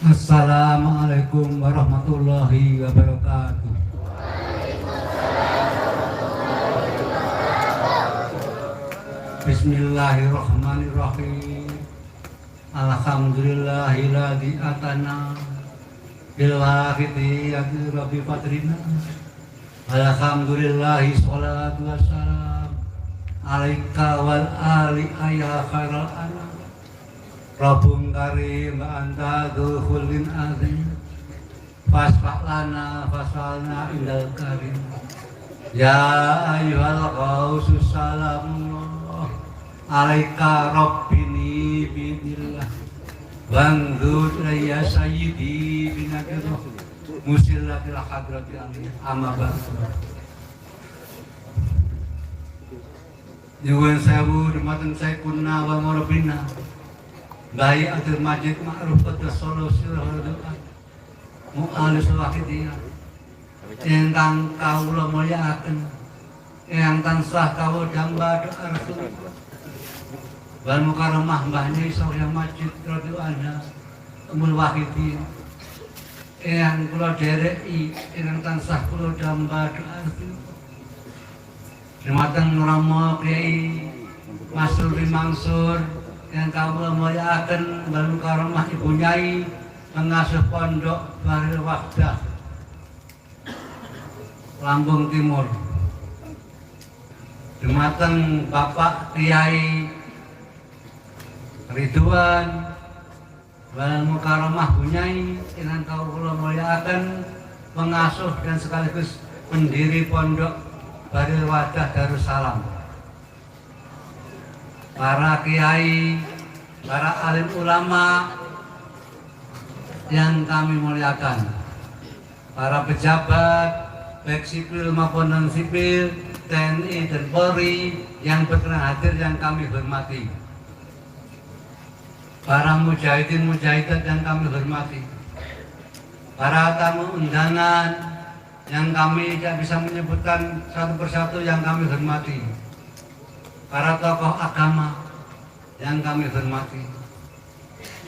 Assalamualaikum warahmatullahi wabarakatuh. Bismillahirrahmanirrahim. Alhamdulillahilladzi atana bil wafiti rabbi fadrina. Alhamdulillahi sholatu wassalam alaika wal ali ayya khairal anam. Rabbun karim anta dzul khulqin azim. Fasfah lana fasalna indal karim. Ya ayyuhal qausus salamullah alaika rabbini bidillah. Wangdur ya sayyidi binakirah musillatil hadrati amma ba'du. Nyuwun sewu dumateng Sayyidina wa Murabina Bayi Abdul Majid Ma'ruf Qaddasa Sirah doa Mu'alis Wahidiyah ingkang kawula mulyakaken ingkang tansah kawula damba doa Rasul wal mukarramah Mbah Nyai Surya Majid radhiyallahu anha Umul Wahidiyah ingkang kula dereki ingkang tansah kula damba doa Rasul dumateng Rama Kyai Masruri Mansur yang kawula mulyakaken wal mukarramah Ibu Nyai pengasuh pondok Bahril Wahdah Lampung Timur, dumateng Bapak Kyai Ridwan wal mukarramah Bu Nyai ingkang kawula mulyakaken pengasuh dan sekaligus pendiri pondok Bahril Wahdah Darussalam, para kiai, para alim ulama yang kami muliakan, para pejabat baik sipil maupun non sipil, TNI dan Polri yang berkenan hadir yang kami hormati, para mujahidin mujahidat yang kami hormati, para tamu undangan yang kami tidak bisa menyebutkan satu persatu yang kami hormati, para tokoh agama yang kami hormati,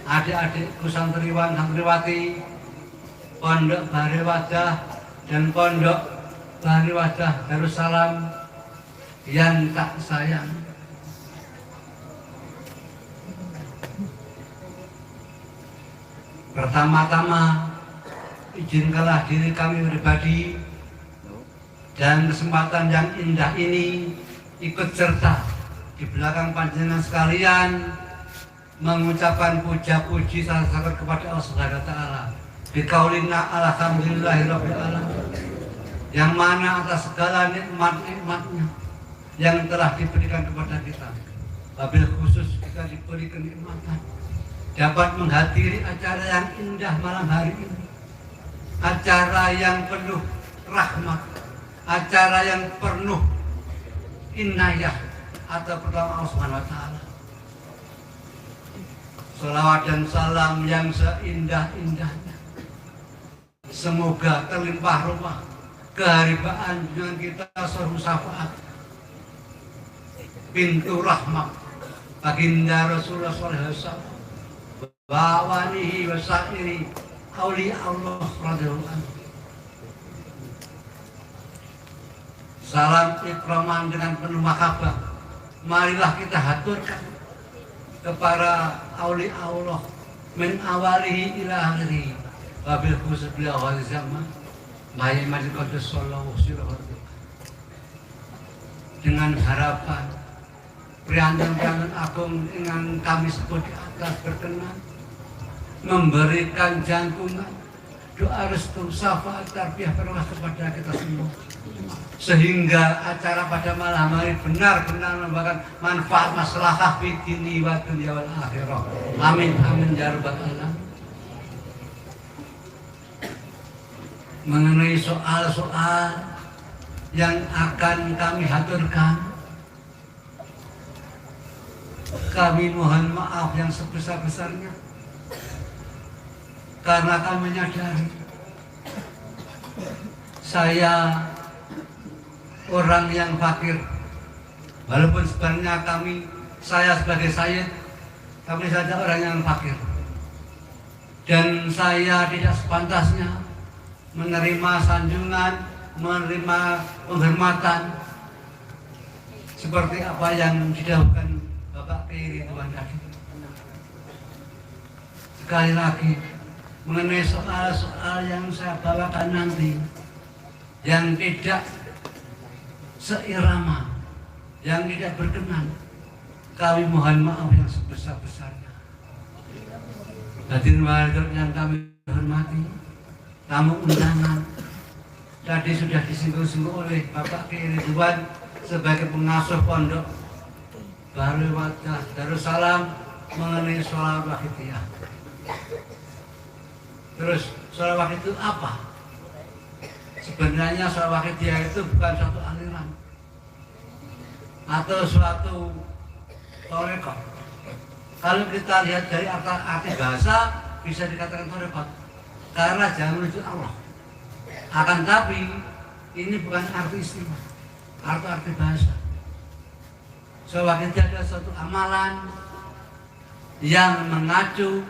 adik-adikku santriwan santriwati Pondok Bahril Wahdah dan Pondok Bahril Wahdah Darussalam yang tak sayang. Pertama-tama izinkanlah diri kami pribadi dan kesempatan yang indah ini ikut serta di belakang panjenengan sekalian mengucapkan puja-puji sangat kepada Allah Subhanahu wa taala. Biqaulina alhamdulillahirabbil alamin. Yang mana atas segala nikmat-nikmatnya yang telah diberikan kepada kita. Wabil khusus kita diberi kenikmatan dapat menghadiri acara yang indah malam hari ini. Acara yang penuh rahmat, acara yang penuh inayah atau pertolongan Allah Subhanahu wa taala. Salawat dan salam yang seindah-indahnya semoga terlimpah ruah keharibaan dengan kita suruh syafaat pintu rahmat baginda Rasulullah sallallahu alaihi wasallam wa alihi wa sahbihi auliya Allah radhiyallahu anhu. Salam ikraman dengan penuh mahabbah marilah kita haturkan kepada auliya Allah min awalihi ila akhirih wabil khusus beliau wali zaman Bayi Majid Qaddasa Sirah dengan harapan prianten-prianten agung dengan kami sebut di atas berkenan memberikan jantungan doa restu syafaat tarbiyah berkah kepada kita semua sehingga acara pada malam hari benar-benar membawakan manfaat maslahah fi dini wa dunya wal akhirah. Amin amin ya rabbal alamin. Mengenai soal-soal yang akan kami haturkan, kami mohon maaf yang sebesar-besarnya karena kami menyadari saya orang yang fakir, walaupun sebenarnya saya sebagai sayyid, kami saja orang yang fakir. Dan saya tidak sepantasnya menerima sanjungan, menerima penghormatan seperti apa yang didahulukan Bapak Kiai Ridwan tadi. Sekali lagi, mengenai soal-soal yang saya bawakan nanti yang tidak seirama, yang tidak berkenan, kami mohon maaf yang sebesar-besarnya. Hadirin hadirat yang kami hormati, tamu undangan, tadi sudah disinggung-singgung oleh Bapak Kiai Ridwan sebagai pengasuh pondok Baru Wadah Darussalam mengenai sholawat wahidiyah. Terus sholawat itu apa? Sebenarnya sholawat wahidiyah itu bukan suatu aliran atau suatu torekot. Kalau kita lihat dari arti bahasa bisa dikatakan torekot karena jalan menuju Allah. Akan tapi ini bukan arti istilah, arti bahasa. Sholawat wahidiyah adalah suatu amalan yang mengacu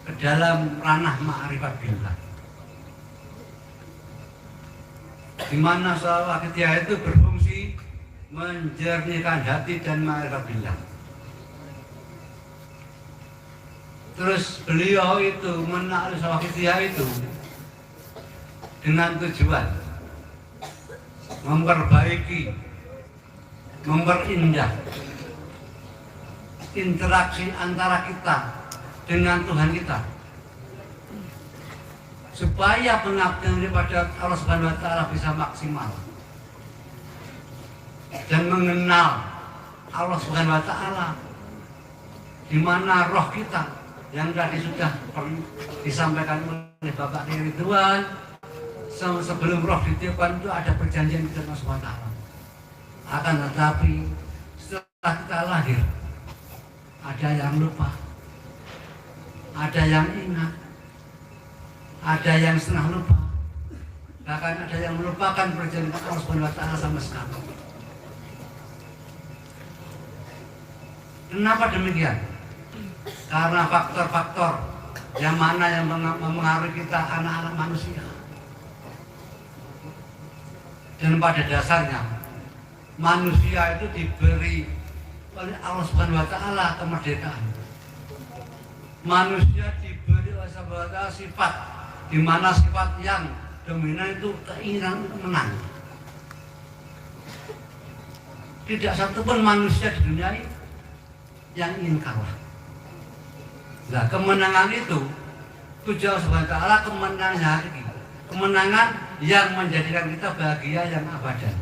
ke dalam ranah ma'rifat billah, di mana sholawat wahidiyah itu berfungsi menjernihkan hati dan ma'rifat billah. Terus beliau itu menaruh sholawat wahidiyah itu dengan tujuan memperbaiki, memperindah interaksi antara kita dengan Tuhan kita, supaya pengabdian kepada Allah Subhanahu wa Ta'ala bisa maksimal dan mengenal Allah Subhanahu wa Ta'ala, di mana roh kita yang tadi sudah disampaikan oleh Bapak Kiai Ridwan, sebelum roh ditiupkan itu ada perjanjian dengan Allah Subhanahu wa Ta'ala. Akan tetapi setelah kita lahir, ada yang lupa, ada yang ingat, ada yang setengah lupa, bahkan ada yang melupakan perjanjian Allah Subhanahu wa Ta'ala sama sekali. Kenapa demikian? Karena faktor-faktor yang mana yang mempengaruhi kita anak-anak manusia. Dan pada dasarnya manusia itu diberi oleh Allah Subhanahu wa Ta'ala kemerdekaan. Manusia diberi oleh Allah Subhanahu wa Ta'ala sifat, di mana sifat yang dominan itu keinginan untuk menang. Tidak satupun manusia di dunia ini yang ingin kalah. Nah, kemenangan itu tujuan Allah Subhanahu wa Ta'ala, kemenangan hakiki, kemenangan yang menjadikan kita bahagia yang abadan.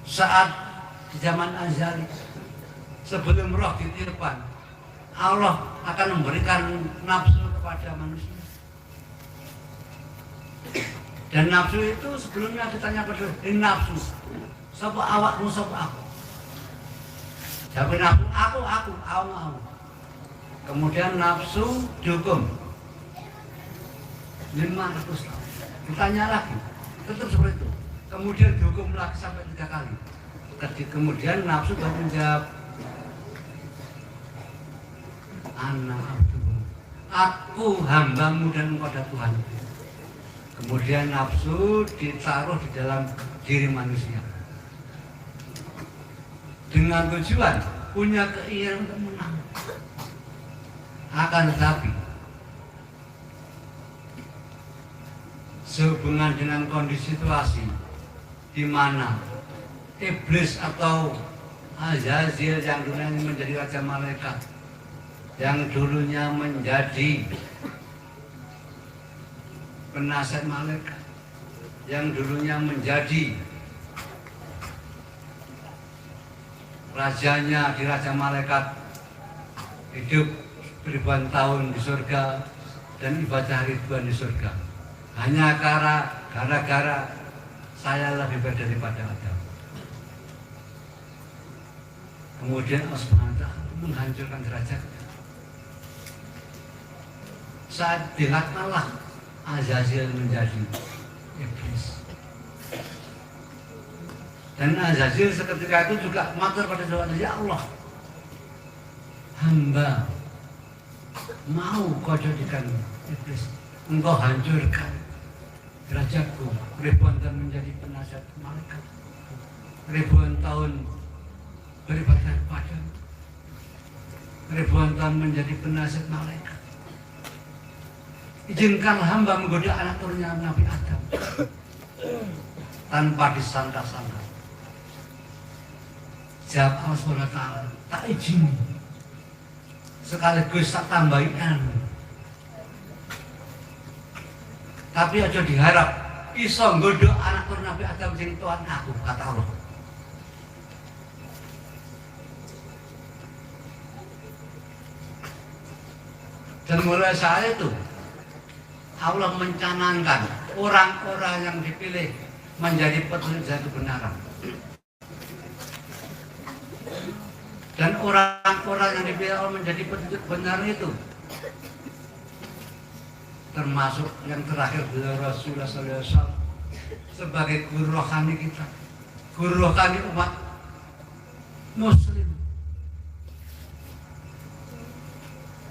Saat di zaman azali, sebelum roh ditiupkan, Allah akan memberikan nafsu kepada manusia. Dan nafsu itu sebelumnya ditanya pada nafsu, sapa awakmu, sapa aku. Jawab nafsu, aku. Kemudian nafsu dihukum 500 tahun. Ditanya lagi, tetap seperti itu. Kemudian dihukum lagi sampai 3 kali. Kemudian nafsu baru menjawab, Ana abdumu, aku hambamu dan engkau adalah Tuhan. Kemudian nafsu ditaruh di dalam diri manusia dengan tujuan punya keinginan untuk menang. Akan tetapi sehubungan dengan kondisi situasi di mana iblis atau Azazil yang dulunya menjadi raja malaikat, yang dulunya menjadi penasihat malaikat, yang dulunya menjadi rajanya di raja malaikat, hidup ribuan tahun di surga dan ibadah ribuan di surga, hanya gara-gara saya lebih baik daripada Adam. Kemudian Allah Subhanahu wa Ta'ala menghancurkan derajat. Saat dilaknalah Azazil menjadi iblis. Dan Azazil seketika itu juga matur pada Tuhan, ya Allah, hamba mau kau jadikan iblis, engkau hancurkan derajatku ribuan tahun menjadi penasihat malaikat, ribuan tahun beribadah kepadamu, ribuan tahun menjadi penasihat malaikat. Izinkanlah hamba menggoda anak turunnya Nabi Adam tanpa disangka-sangka. Jawab Allah SWT, tak izin, sekaligus tak tambahin. Tapi aja diharap iso nggodho anak turun Nabi Adam sing tuan aku, kata Allah. Dan mulai saat itu Allah mencanangkan orang-orang yang dipilih menjadi petunjuk dan kebenaran. Dan orang-orang yang dipilih Allah menjadi petunjuk kebenaran itu termasuk yang terakhir beliau Rasulullah SAW sebagai guru rohani kita, guru rohani umat muslim.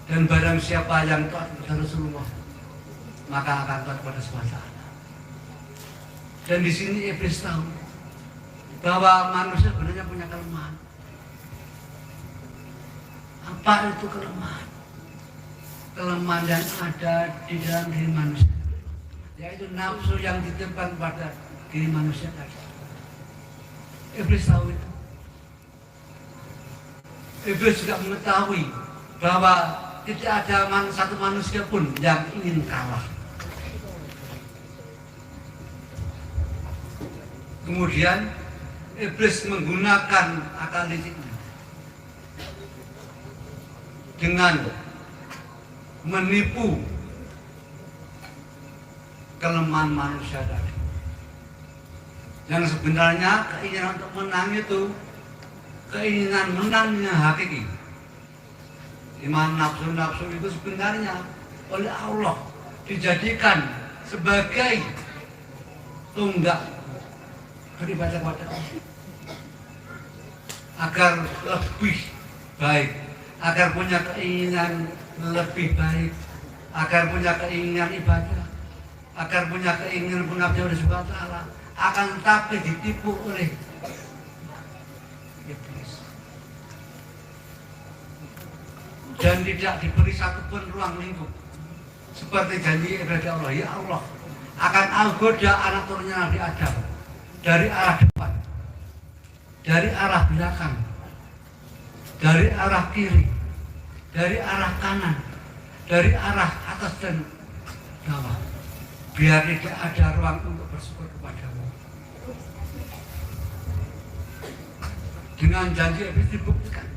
Dan barang siapa yang taat kepada Rasulullah, maka akan taat kepada SWT. Dan di sini iblis tahu bahwa manusia sebenarnya punya kelemahan. Apa itu kelemahan? Kelemahan yang ada di dalam diri manusia, yaitu nafsu yang ditempatkan pada diri manusia tadi. Iblis tahu itu. Iblis juga mengetahui bahwa tidak ada satu manusia pun yang ingin kalah. Kemudian iblis menggunakan akal lisiknya dengan menipu kelemahan manusia tadi. Yang sebenarnya keinginan untuk menang itu keinginan menangnya hakiki. Iman nafsu-nafsu itu sebenarnya oleh Allah dijadikan sebagai tunggak beribadah kepada Allah agar lebih baik, agar punya keinginan lebih baik, agar punya keinginan ibadah, agar punya keinginan pengabdian oleh Subhanahu wa Ta'ala, akan tetapi ditipu oleh iblis dan tidak diberi satupun ruang lingkup seperti janji ibadah Allah. Ya Allah akan menggoda anak turunnya Nabi Adam dari arah depan, dari arah belakang, dari arah kiri, dari arah kanan, dari arah atas dan bawah, biar tidak ada ruang untuk bersyukur kepadamu. Dengan janji iblis dibuktikan.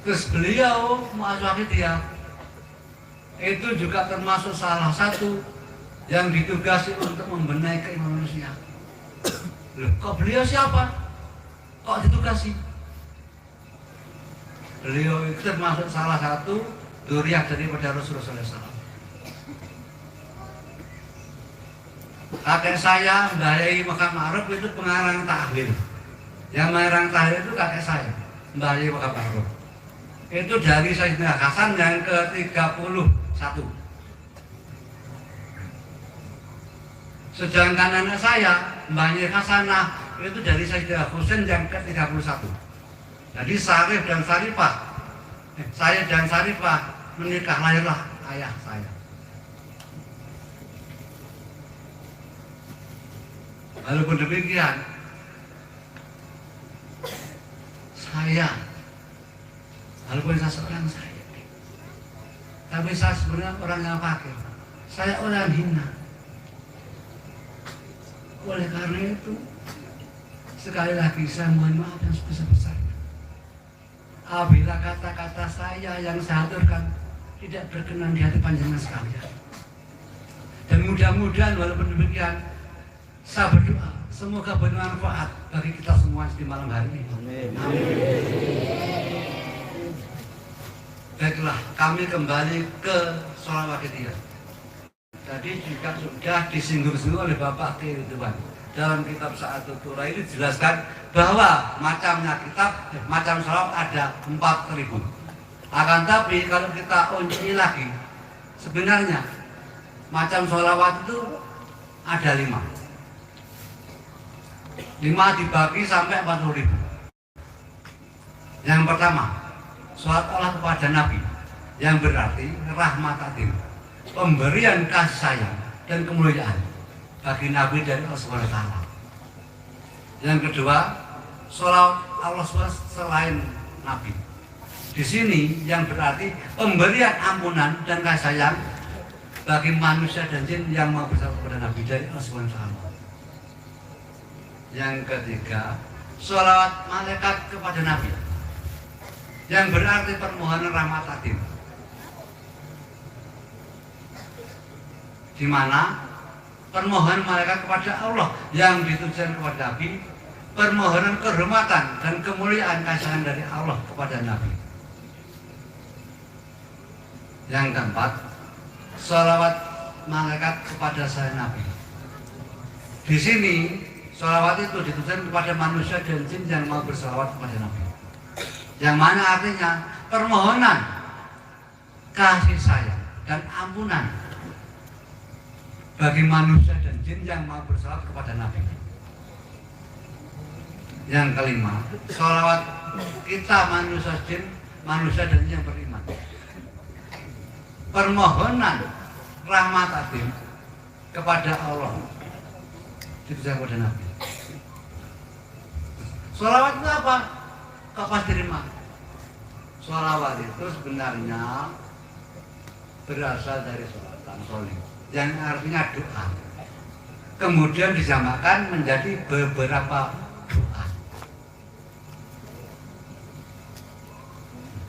Terus beliau Mu'adzwaqid dia itu juga termasuk salah satu yang ditugasi untuk membenahi keimanan manusia. Loh, kok beliau siapa? Kok ditugasi? Beliau itu termasuk salah satu dzurriyyah daripada Rasulullah SAW. Kakek saya Mbah Yai Makam Ma'ruf itu pengarang tahlil. Yang mengarang tahlil itu kakek saya, Mbah Yai Makam Ma'ruf. Itu dari Sayyidina Hasan yang ke-31. Sedangkan anak saya, Mbah Yai Hasanah, itu dari Sayyidina Husain yang ke-31. Jadi Sarif dan Sarifah, saya dan Sarifah menikah, lahirlah ayah saya. Walaupun demikian, walaupun saya seorang saya, tapi saya sebenarnya orang yang fakir. Saya orang hina. Oleh karena itu, sekali lagi saya mohon maaf yang sebesar-besarnya. Apabila kata-kata saya yang saya aturkan tidak berkenan di hati panjenengan sekalian. Dan mudah-mudahan walaupun demikian, saya berdoa semoga bermanfaat bagi kita semua di malam hari ini. Amin. Baiklah, kami kembali ke Sholawatiyah. Tadi juga sudah disinggung-singgung oleh Bapak Ridwan dalam kitab Sa'atul Turah ini dijelaskan bahwa macam sholawat ada 4.000. Akan tapi kalau kita unci lagi, sebenarnya macam sholawat itu ada 5. 5 dibagi sampai 40.000. Yang pertama, sholawat Allah kepada Nabi, yang berarti rahmatatin, pemberian kasih sayang dan kemuliaan bagi Nabi dari Allah SWT. Yang kedua, sholawat Allah SWT selain Nabi. Di sini yang berarti pemberian ampunan dan kasih sayang bagi manusia dan jin yang mau bersama kepada Nabi dari Allah SWT. Yang ketiga, sholawat malaikat kepada Nabi, yang berarti permohonan rahmatatin, di mana permohonan malaikat kepada Allah yang ditujukan kepada Nabi, permohonan kehormatan dan kemuliaan kasih dari Allah kepada Nabi. Yang keempat, sholawat malaikat kepada saya Nabi. Di sini sholawat itu ditujukan kepada manusia dan jin yang mau bersolawat kepada Nabi, yang mana artinya permohonan kasih sayang dan ampunan bagi manusia dan jin yang mau bersolawat kepada Nabi. Yang kelima, sholawat kita manusia dan jin yang beriman, permohonan rahmatatin kepada Allah ditujukan kepada Nabi. Sholawat itu apa? Kapan terima? Sholawat itu sebenarnya berasal dari sholatan sholih, yang artinya doa, kemudian disamakan menjadi beberapa doa.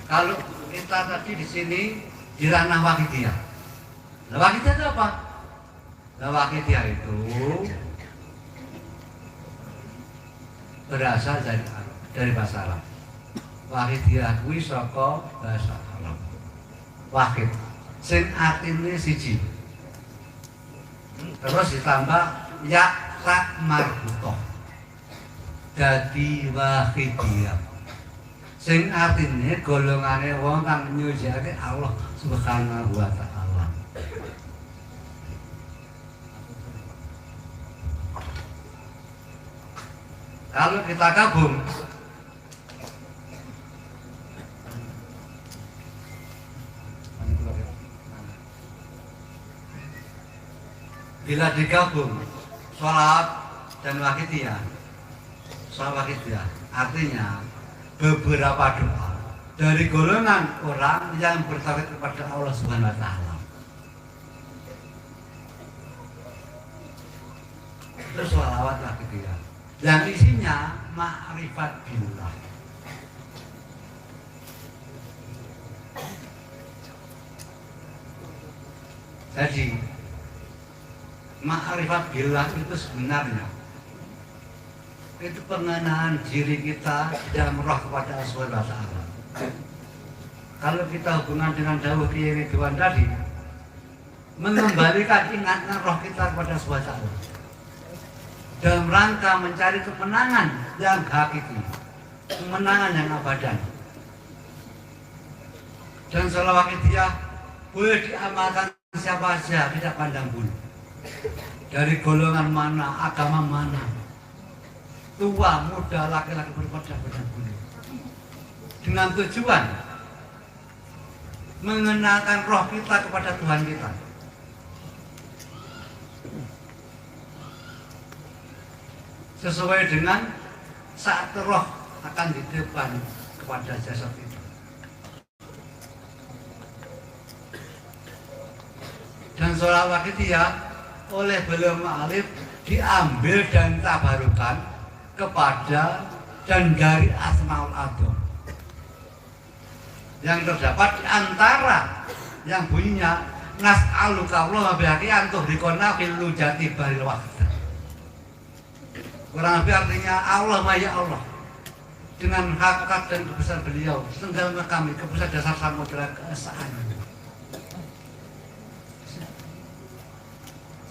Kalau kita tadi di sini di ranah wakidiyah, wakidiyah itu apa? Wakidiyah itu berasal dari bahasa Arab. Wakidiyah kuwi saka bahasa Arab. Wakid sing artine siji, terus ditambah ya ta marbutoh dadi wakidiyah, sing artine golongane wong kang nyujake Allah Subhanahu wa taala. Kalau kita gabung, bila digabung sholawat dan wakidiyah, sholawat wakidiyah artinya beberapa doa dari golongan orang yang bertauhid kepada Allah Subhanahu wa taala. Itu sholawat wakidiyah yang isinya ma'rifat billah. Jadi ma'rifat billah itu sebenarnya itu pengenaan diri kita dalam roh kepada Allah Subhanahu wa taala. Kalau kita hubungan dengan dawuh Kiai Ridwan tadi, mengembalikan ingatan roh kita kepada Allah Subhanahu wa taala dalam rangka mencari kemenangan yang hakiki, kemenangan yang abadan. Dan sholawat wakidiyah boleh diamalkan siapa saja, tidak pandang bulu, dari golongan mana, agama mana, tua, muda, laki-laki, perempuan, tidak pandang bulu, dengan tujuan mengenalkan roh kita kepada Tuhan kita. Sesuai dengan saat roh akan ditiupkan kepada jasad itu. Dan sholawat wakidiyah oleh beliau ma'alif diambil dan tabarukan kepada dan dari Asmaul Adzam yang terdapat di antara yang bunyinya nas'aluka Allah bihaqqi antuh dikona fil lujati baril waqt. Kurang lebih artinya Allah ya Allah, dengan hakikat dan kebesaran beliau, setengah kami kebesaran dasar samudera keesaan.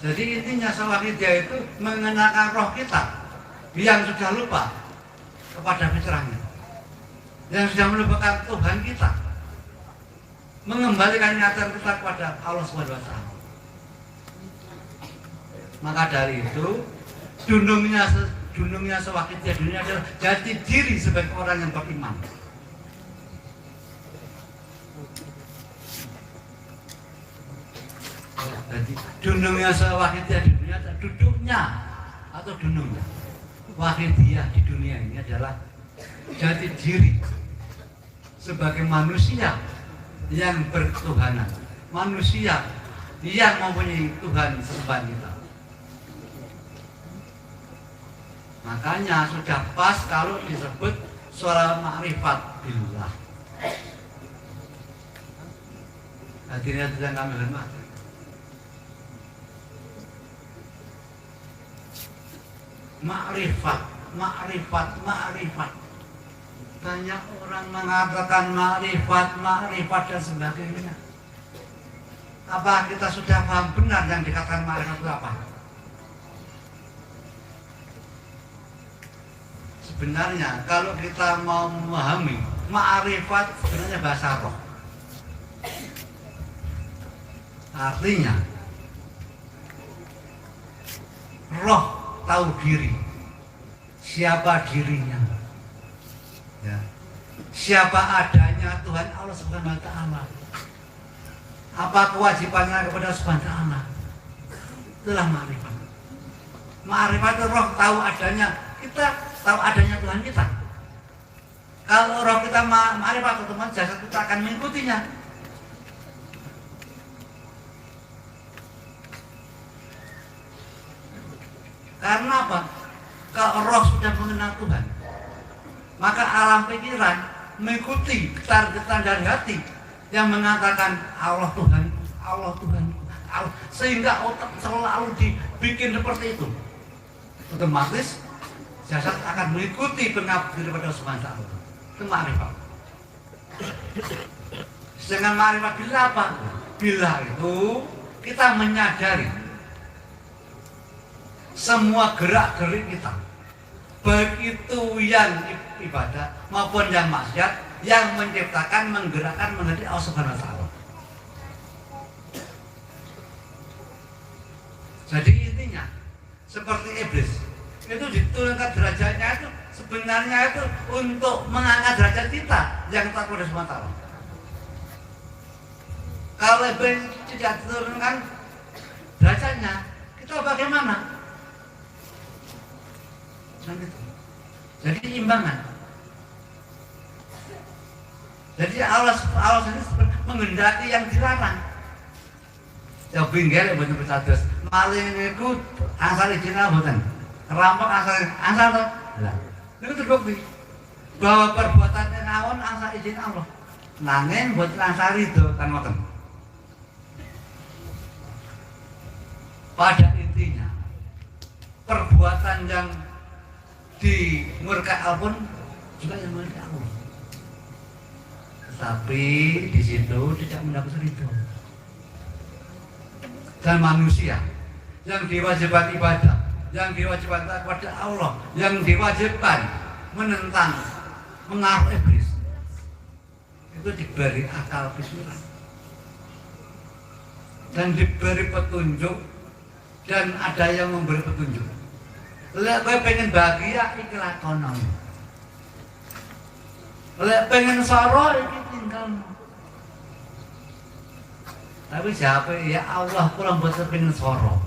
Jadi intinya Sawakidya itu mengenakan roh kita yang sudah lupa kepada fitrahnya, yang sudah melupakan Tuhan kita, mengembalikan ingatan kita kepada Allah Subhanahu wa Ta'ala. Maka dari itu dunungnya Sawakidya dunia adalah jati diri sebagai orang yang beriman. Jadi dunungnya Sawakidya di dunia adalah duduknya atau dunungnya Wakidiyah di dunia ini adalah jati diri sebagai manusia yang berketuhanan, manusia yang mempunyai Tuhan sesembahan kita. Makanya sudah pas kalau disebut suara ma'rifat billah. Hadirin yang kami hormati, ma'rifat. Banyak orang mengatakan ma'rifat dan sebagainya. Apa kita sudah paham benar yang dikatakan ma'rifat itu apa? Sebenarnya kalau kita mau memahami ma'rifat, sebenarnya bahasa roh. Artinya roh tahu diri, siapa dirinya, ya, siapa adanya Tuhan Allah Subhanahu wa Ta'ala, apa kewajibannya kepada Subhanahu wa Ta'ala. Itulah ma'rifat. Ma'rifat itu roh tahu adanya kita, tahu adanya Tuhan kita. Kalau roh kita ma'rifat, otomatis jasad kita akan mengikutinya. Karena apa? Kalau roh sudah mengenal Tuhan, maka alam pikiran mengikuti getar-getar dari hati yang mengatakan Allah Tuhan, Allah Tuhan, Allah. Sehingga otak selalu dibikin seperti itu. Otomatis jasad akan mengikuti pengabdi daripada Subhanahu wa Ta'ala. Itu ma'rifat. Dengan ma'rifat billah apa? Billah itu kita menyadari semua gerak-gerik kita, baik itu yang ibadah maupun yang maksiat, yang menciptakan, menggerakkan, menjadi Allah Subhanahu wa Ta'ala. Jadi intinya seperti iblis itu diturunkan derajatnya itu sebenarnya itu untuk mengangkat derajat kita yang takut kepada Subhanahu wa Ta'ala. Kalau iblis tidak diturunkan derajatnya, kita bagaimana? Jadi imbangan. Jadi Allah sendiri menghendaki yang dilarang. Ya pinggir betul betul. Maling itu asal izin Allah bukan. Rampok asal toh. Lah. Itu terbukti bahwa perbuatan awon asal izin Allah. Nanging buat asal itu kan ngoten. Pada intinya perbuatan yang dimurkai Allah pun juga yang murkai Allah. Tetapi di situ tidak mendapat ridho. Dan manusia yang diwajibkan ibadah, yang diwajibkan kepada Allah, yang diwajibkan menentang pengaruh iblis, itu diberi akal pikiran dan diberi petunjuk, dan ada yang memberi petunjuk. Lek kowe pengen bahagia iki lakono. Lek pengen soro iki tinggalmu. Tapi siapa ya Allah kurang buat pengen soro.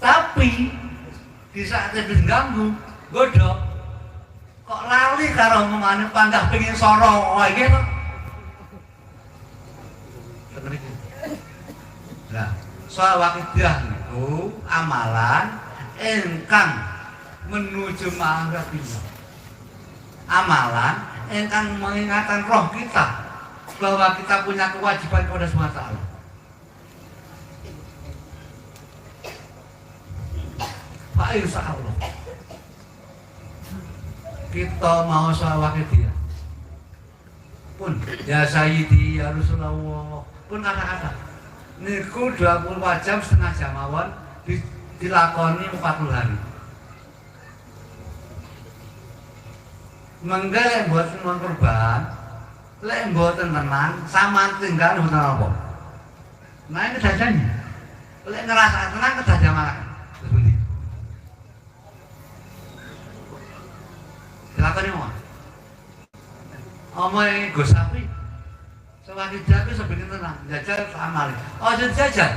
Tapi di saat itu ganggu, godok. Kok lali karo ngomongane panggah pengen soro iki to. Nah, soal wakidah itu amalan engkang menuju ma'rifatillah. Amalan engkang mengingatkan roh kita bahwa kita punya kewajiban kepada Subhanahu wa Ta'ala. Pak insya Allah kita mau sholawat dia pun ya Sayyidi ya Rasulullah pun kata-kata niku 24 jam setengah jam mawon dilakoni 40 hari. Mengke lek mboten mon kurban, lek mboten tenan sampean tinggal mboten apa. Nah ini dadane. Lek ngerasa tenang kedah jamaah. Terus pundi? Dilakoni apa? Omahe Gus Sapi. Sewaktu jago sebenarnya tenang, jajal amal. Oh jadi jajal.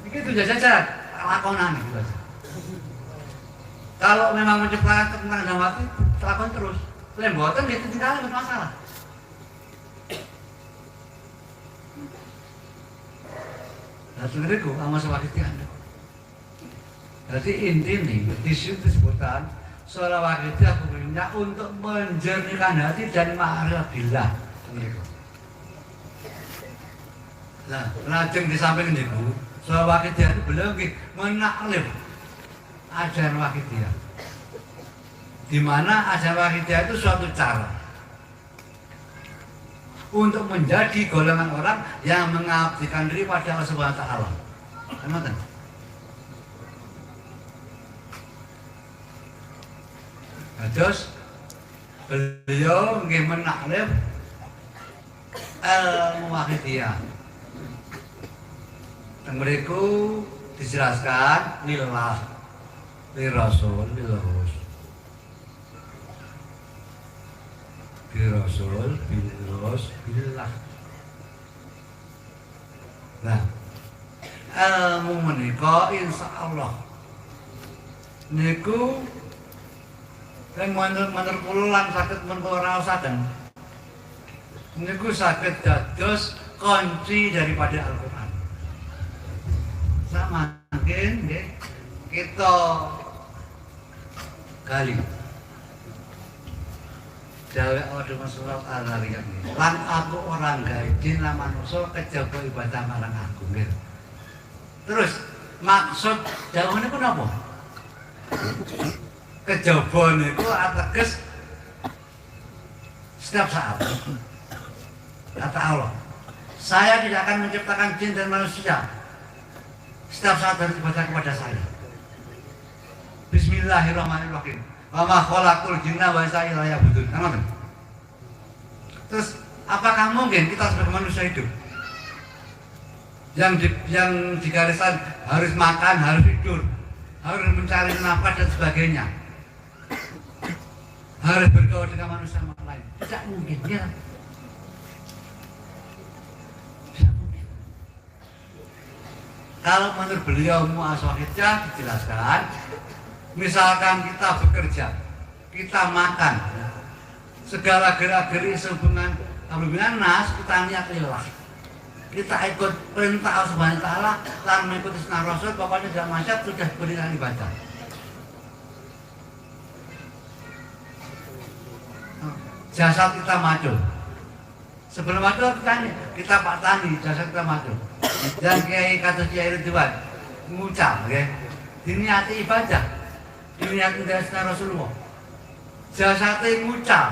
Iki tuh jajal lakonan gitu aja. Kalau memang menciptakan ketenangan dalam hati, lakon terus. Lek mboten gitu tinggal bermasalah. Nah sebenarnya sama sewaktu Anda. Jadi intinya di situ disebutkan soal waktu punya untuk menjernihkan hati dan ma'rifatillah. Nah, lajeng di samping niku, soal wakidiyah itu beliau menaklif ajaran wakidiyah. Di mana ajaran wakidiyah itu suatu cara untuk menjadi golongan orang yang mengabdikan diri pada Allah Subhanahu wa taala. Ngoten. Terus beliau nggih menaklif ilmu wakidiyah. Mereka dijelaskan lillah, lirasul, lilrus, lirasul, lilrus, billah. Nah, ilmu menika insyaallah niku yang manur kula lan saged menapa raosaken niku saged dados kunci daripada Al-Qur'an. Makin kita kali Jawa Adu Surat Al-Zariyat lan aku orang gaji nama manusia kejaba ibadah marang aku gitu. Terus maksud Jawa ini kenapa? Kejaba itu ateges setiap saat kata Allah, saya tidak akan menciptakan jin dan manusia setiap saat harus ibadah kepada saya. Bismillahirrahmanirrahim. Wa ma khalaqul jinna wa insa illa liya'budun. Kan? Terus apakah mungkin kita sebagai manusia hidup yang digariskan harus makan, harus tidur, harus mencari nafkah dan sebagainya, harus bergaul dengan manusia lain? Tidak mungkin ya. Kalau menurut beliau Mu'aswahidnya dijelaskan, misalkan kita bekerja, kita makan, segala gerak-gerik sehubungan nas, kita niat lillah. Kita ikut perintah Allah Subhanahu wa taala, lan mengikuti sunnah Rasul, pokoknya dalam masyarakat sudah berikan ibadah. Jasad kita maju. Sebelum maju kita Pak Tani, jasad kita maju. Dan Kiai kata Kiai Ridwan ngucap ya, diniati ibadah, diniati dari Rasulullah. Jasate ngucap,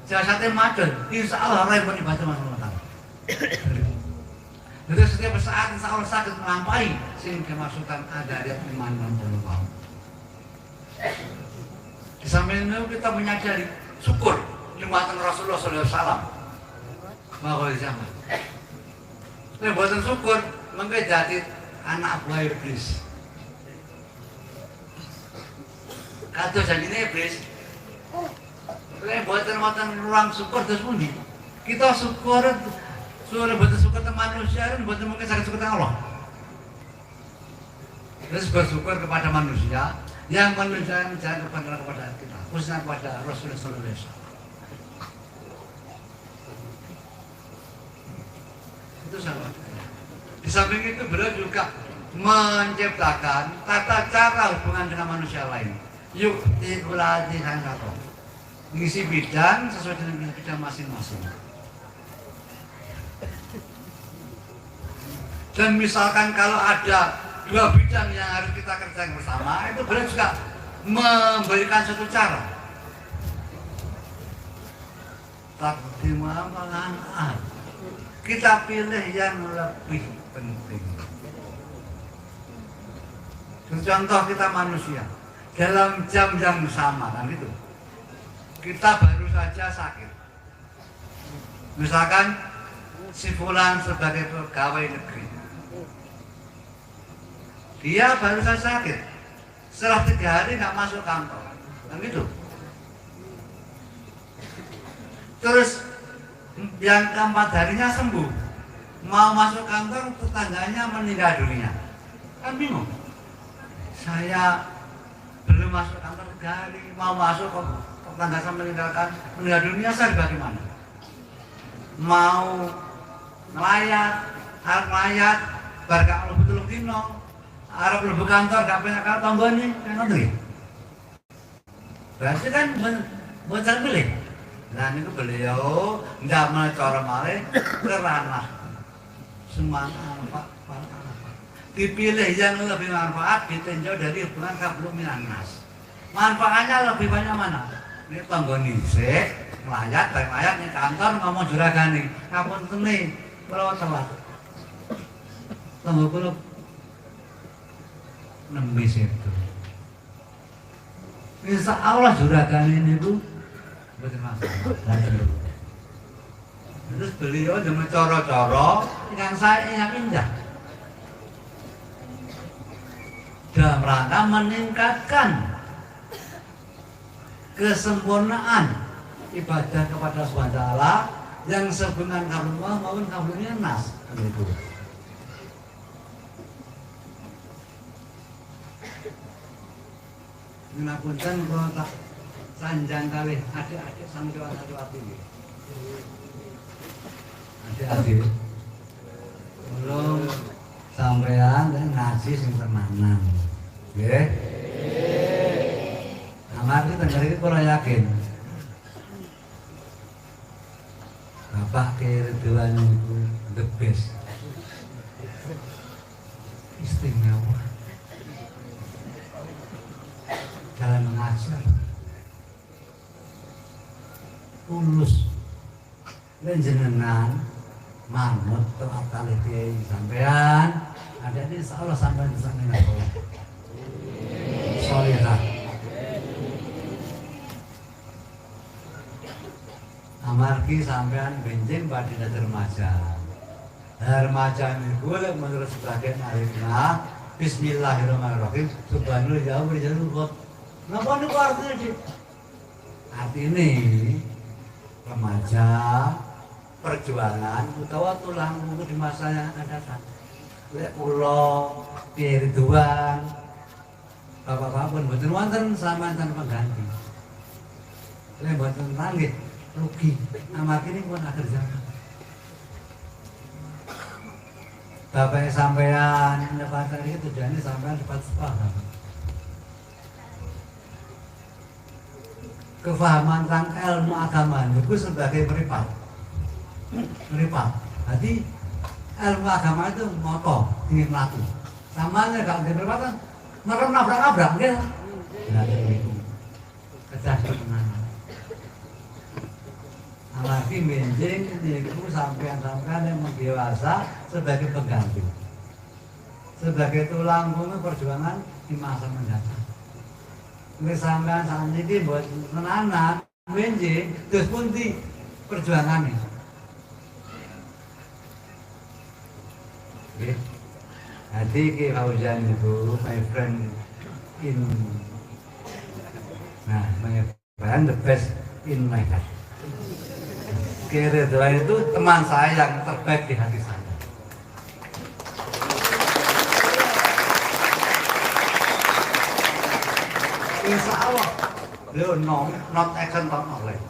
jasate madun, insya Allah orang yang ibadah Rasulullah. Jadi setiap saat insya Allah sakit melampaui sehingga kemasukan ada dari iman 60 tahun. Di samping itu kita menyadari syukur nikmatan Rasulullah SAW. Maka zaman. Nek boten syukur, mengke dadi anak buah iblis. Kados janjine iblis. Nek boten ruang syukur terus pundi? Kita syukur, boten syukur ke manusia, boten mungkin saged syukur ke Allah. Terus bersyukur kepada manusia yang menunjukkan jalan kepada kita, khususnya kepada Rasulullah SAW. Itu sama. Di samping itu beliau juga menciptakan tata cara hubungan dengan manusia lain. Yuk dikulati sangkato, ngisi bidang sesuai dengan bidang masing-masing. Dan misalkan kalau ada dua bidang yang harus kita kerjakan bersama, itu beliau juga memberikan satu cara. Takdimah malangan. Kita pilih yang lebih penting. Contoh kita manusia, dalam jam yang sama kan itu, kita baru saja sakit. Misalkan si Fulan sebagai pegawai negeri, dia baru saja sakit, setelah 3 hari nggak masuk kantor, kan gitu. Terus yang ke-4 harinya sembuh, mau masuk kantor tetangganya meninggal dunia, kan bingung. Saya belum masuk kantor 3 hari, mau masuk kok tetangga saya meninggal dunia, saya bagaimana? Mau ngelayat, harap ngelayat, barga kalau betul dino, harap lebih kantor, gak banyak kantor tonggone, kan ngerti? Berarti kan bocah pilih. Nah ini beliau nggak mencara malih kerana semangat Pak. Dipilih yang lebih manfaat, ditinjau dari hubungan kablum minas. Manfaatnya lebih banyak mana? Ini tonggone sik, melayat, baik melayat di kantor ngomong juragane. Ngapunten nih, kula telat. Tonggo kula nembe itu. Insya Allah juragane niku betul masalah. Terus beliau dengan cara-cara yang saya yang indah dalam rangka meningkatkan kesempurnaan ibadah kepada SWT yang sebenarnya kablullah maupun kablulnya nas gitu. Ngapunten kalau tak sanjang kali adik-adik sampai satu ini. Adik-adik belum sampean ngaji sing tenanan. Nggih. Amargi tengger iki kula yakin. Bapak Ridwan itu the best. Istimewa. Dalam mengajar. Tulus. Dan jenengan manut to'at kali kiai sampean ada ini insyaallah sampean bisa mengajar solihah amargi sampean benjing pada remaja ini boleh menurut sebagian alimah bismillahirrahmanirrahim subhanallah jauh berjalur kenapa ini artinya sih arti ini remaja perjuangan utawa tulang di masa yang akan datang. Lek kula Ridwan bapak-bapak pun mboten wonten samanten pengganti. Lek mboten nggih rugi. Amargi ini pun akhir zaman. Bapak sampean dapat iki tujuane sampean dapat sepaham. Kefahaman tentang ilmu agama itu sebagai meripat. Jadi ilmu agama itu moto ingin melaku. Samanya kalau dia berpatan, mereka nabrak-nabrak dia. Nah itu kedah kemenangan. Amargi benjing itu sampean-sampean yang dewasa sebagai pengganti, sebagai tulang punggung perjuangan di masa mendatang. Ini sampean saat ini buat menanak benjing terus pun di perjuangannya. Hati ke Fauzan itu my friend the best in my heart. Ridwan itu teman saya yang terbaik di hati saya. Insya Allah beliau not action talk oleh.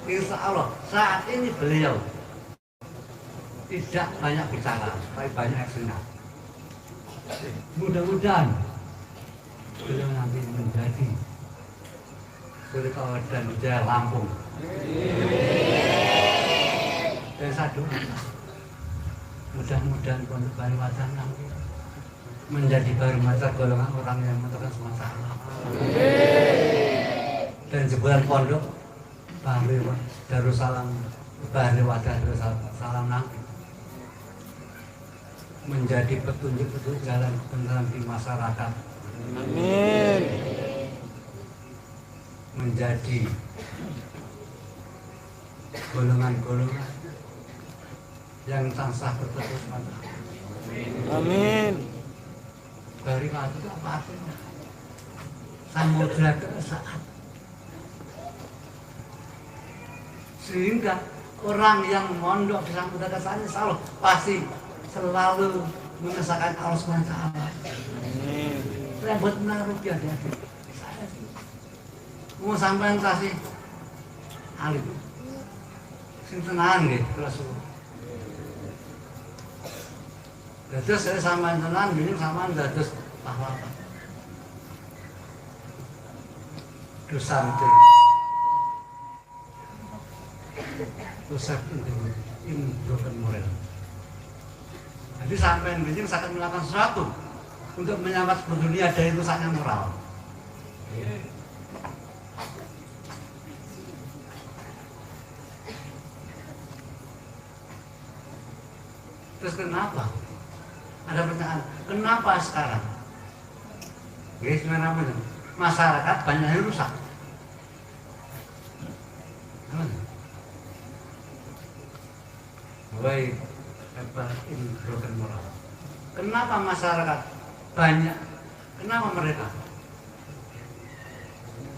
Insya Allah saat ini beliau tidak banyak bicara, tapi banyak aksinya. Mudah-mudahan beliau nanti menjadi Surikawa dan Wijaya Lampung. Dan saya doa mudah-mudahan Pondok Baru Wacana menjadi baru masa golongan orang yang menentukan semasa Allah. Dan jebolan pondok Baru Darussalam Baru Wadah Darussalam nanti menjadi petunjuk-petunjuk jalan kebenaran di masyarakat. Amin. Menjadi golongan-golongan yang tansah berteguh pada. Amin. Dari waktu itu apa artinya? Samudra keesaan. Sehingga orang yang mondok di samudra keesaan selalu mengesahkan Allah SWT. Amin. Rambut menaruh dia ada. Mau sampai kasih alim. Sing tenan nggih, Rasul. Dados saya sampean tenan, ini sampean dados pahlawan. Do something. In broken moral. Jadi sampean ini akan melakukan sesuatu untuk menyelamatkan dunia dari rusaknya moral. Terus kenapa? Ada pertanyaan, kenapa sekarang? Guys, namanya masyarakat banyak yang rusak. Baik, in broken moral. Kenapa masyarakat banyak? Kenapa mereka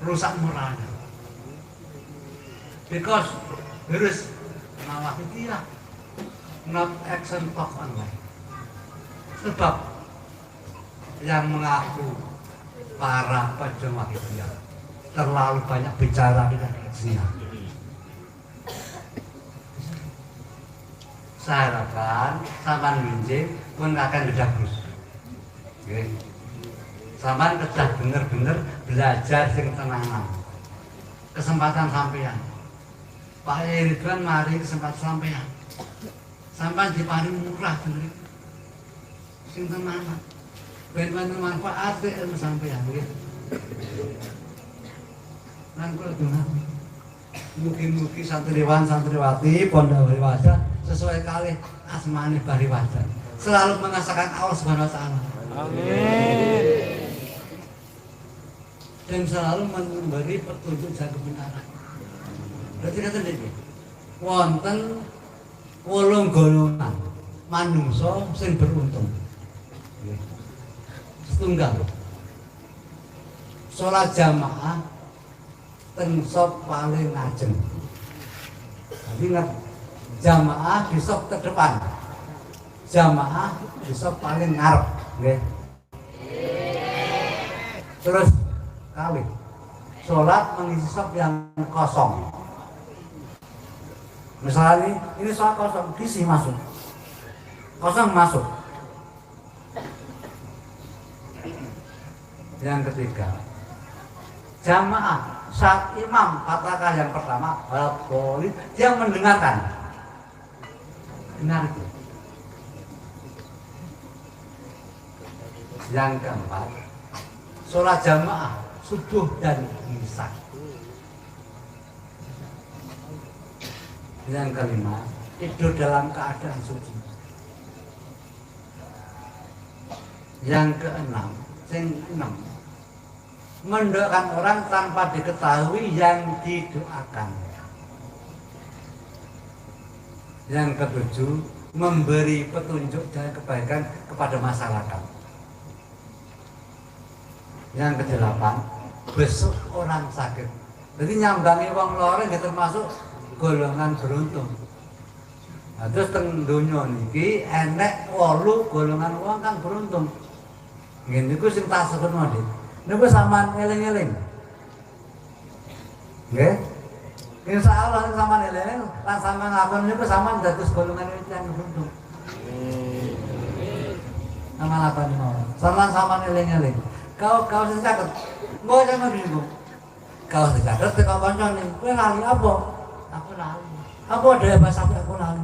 rusak moralnya? Because there is nawafidiyah, not action talk online. Sebab yang mengaku para pejuang wakiliyah terlalu banyak bicara dengan aksinya. Saya harapkan sampean winjing pun akan berdagus. Oke. Sampean kedah bener-bener belajar sing tenanan. Kesempatan sampean. Pak Ridwan mari kesempatan sampean. Sampean diparing murah bener. Sing tenanan. Ben manfaat ilmu sampean nggih. Lan kula donga. Mugi-mugi santriwan santriwati Pondok Bariwaja sesuai kali asmane Bariwaja selalu mengesahkan Allah Subhanahu wa taala. Amin. Dan selalu memberi petunjuk jalan kebenaran. Berarti kata iki wonten 8 golongan manungsa sing beruntung. Setunggal sholat jamaah teng sop paling ngajeng. Jadi ingat, jamaah di sop terdepan, jamaah di sop paling ngarep, nggih. Terus kali sholat mengisi sop yang kosong. Misalnya ini sholat kosong, diisi masuk, kosong masuk. Yang ketiga, jamaah saat imam katakan yang pertama boleh dia mendengarkan. Benar itu. Yang keempat, sholat jamaah subuh dan isya. Yang kelima, tidur dalam keadaan suci. Yang keenam, mendoakan orang tanpa diketahui yang didoakan. Yang ketujuh, memberi petunjuk dan kebaikan kepada masyarakat. Yang kedelapan, besuk orang sakit. Jadi nyambangi wong loro nggih termasuk golongan beruntung. Nah, terus teng donya niki enek 8 golongan wong kang beruntung. Nggih niku sing tak sebutno Dik. Niku sampean eling-eling. Nggih. Insyaallah sampean eling lan sampean ngakon niku sampean dados golongan yang beruntung. Amin. Apa niku? Sampean eling-eling. Kau sing caket. Mbok sampean niku. Kau sing caket teko kancane. Kowe lali apa? Aku lali. Apa ada bahasa aku lali?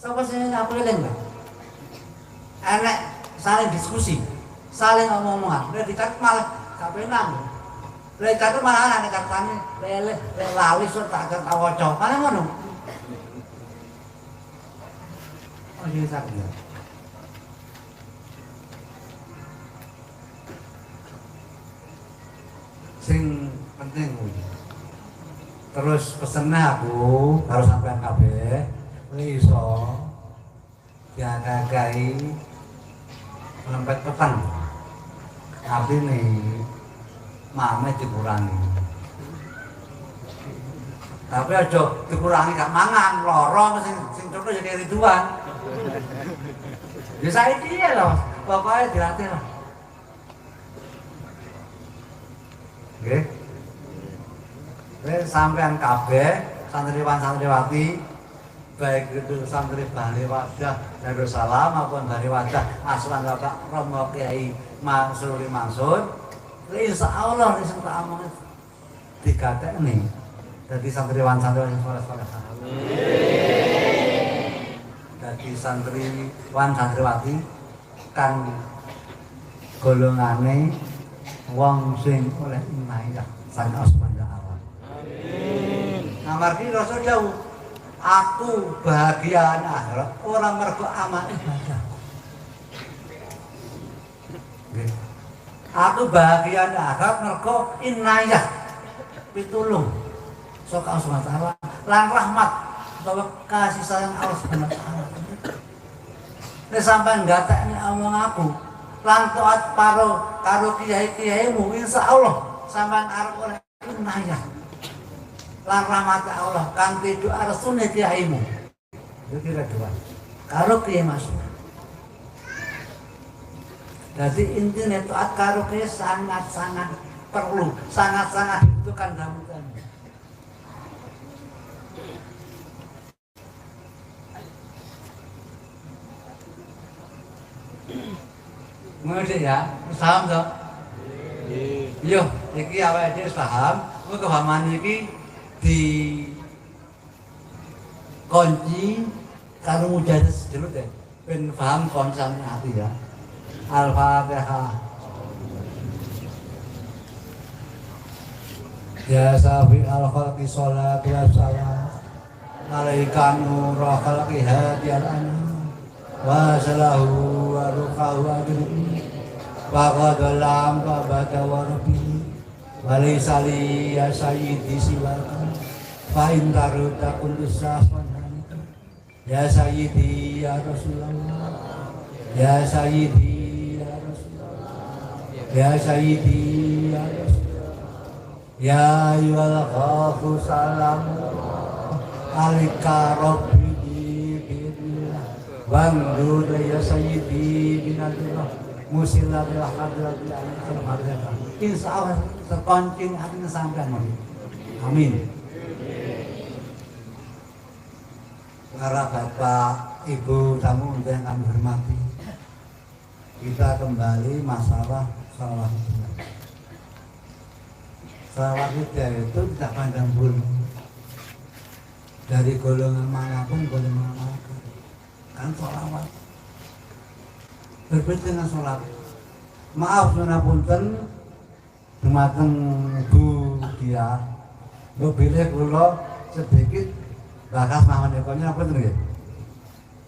Sapa sing aku eling, Pak? Enek saling diskusi, saling ngomong-ngomongan. Udah dicatat malah kapenan. Lah catet malah ana katane lali sur tak waca. Kan ngono. Oh iya sak. sing penting kuwi. Terus pesennya aku harus sampean kabeh iso diagagai lempet petang. Artine mame dikurangi. Tapi aja dikurangi gak mangan, loro sing contoh ya kayak Ridwan. Ya saiki ya lho, pokoknya dilatih lah. Oke. Sampean kabeh santriwan santriwati baik itu santri Bali Wadah Darussalam maupun Bali Wadah Aslan Bapak Romo Kiai Mansuri Mansur, insyaallah sing tak omong digatekne dadi santriwan santriwan sing saleh-saleh. Dadi santriwan santriwati kan golongane wong sing oleh inayah sang asmana Allah. Amin. Amargi rasa jauh. Aku bahagia akhirat ora mergo amal ibadah. Aku bahagia akhirat mergo inayah pitulung saka Allah Subhanahu wa taala lan rahmat utawa kasih sayang Allah Subhanahu wa taala. Nek sampean gatekne omong aku lan taat karo kiai-kiaimu insyaallah sampean arep oleh inayah lan rahmat Allah kanthi doa resune kiaimu. Itu kira doa. Karo kiai masuk. Jadi intinya taat karo kiai sangat-sangat perlu, sangat-sangat dibutuhkan dalam hidup. Ngerti ya? Paham toh? Yo, iki awake dhewe paham, kok kepahaman iki di kunci karo mujahadah dulu deh. Ben paham konsepnya hati ya. Al-Fatihah. Ya safi al-khalqi sholatu wassalam alaika nurul khalqi hadiyal anam wa salahu wa ruqahu adri wa qadalam wa bada wa rabbi wa lisali ya sayyidi siwaka fa intaru takun usafan ya sayyidi ya Rasulullah ya sayyidi ya Rasulullah ya sayyidi ya Rasulullah ya ayyuhal khafu salamu alika rabbi billah wangdu ya sayyidi binallah musilatil hadratil alim insyaallah terkoncing hatinya sampean amin. Para bapak ibu tamu yang kami hormati, kita kembali masalah salawat hidayah. Salawat hidayah itu tidak pandang bulu dari golongan manapun golongan manapun kan salawat berbeda dengan sholat. Maaf menapunten dumateng Bu dia Bu bilih kula sedikit bakas mawon ekonya apa nggih.